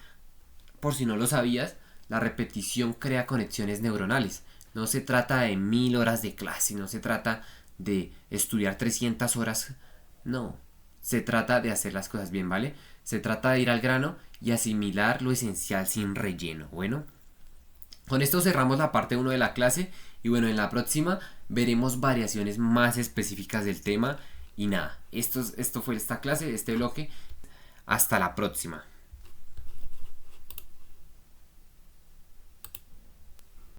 por si no lo sabías, la repetición crea conexiones neuronales. No se trata de 1000 horas de clase, no se trata de estudiar 300 horas, no. Se trata de hacer las cosas bien, ¿vale? Se trata de ir al grano y asimilar lo esencial sin relleno. Bueno, con esto cerramos la parte 1 de la clase y bueno, en la próxima veremos variaciones más específicas del tema y nada, esto fue esta clase, este bloque. Hasta la próxima.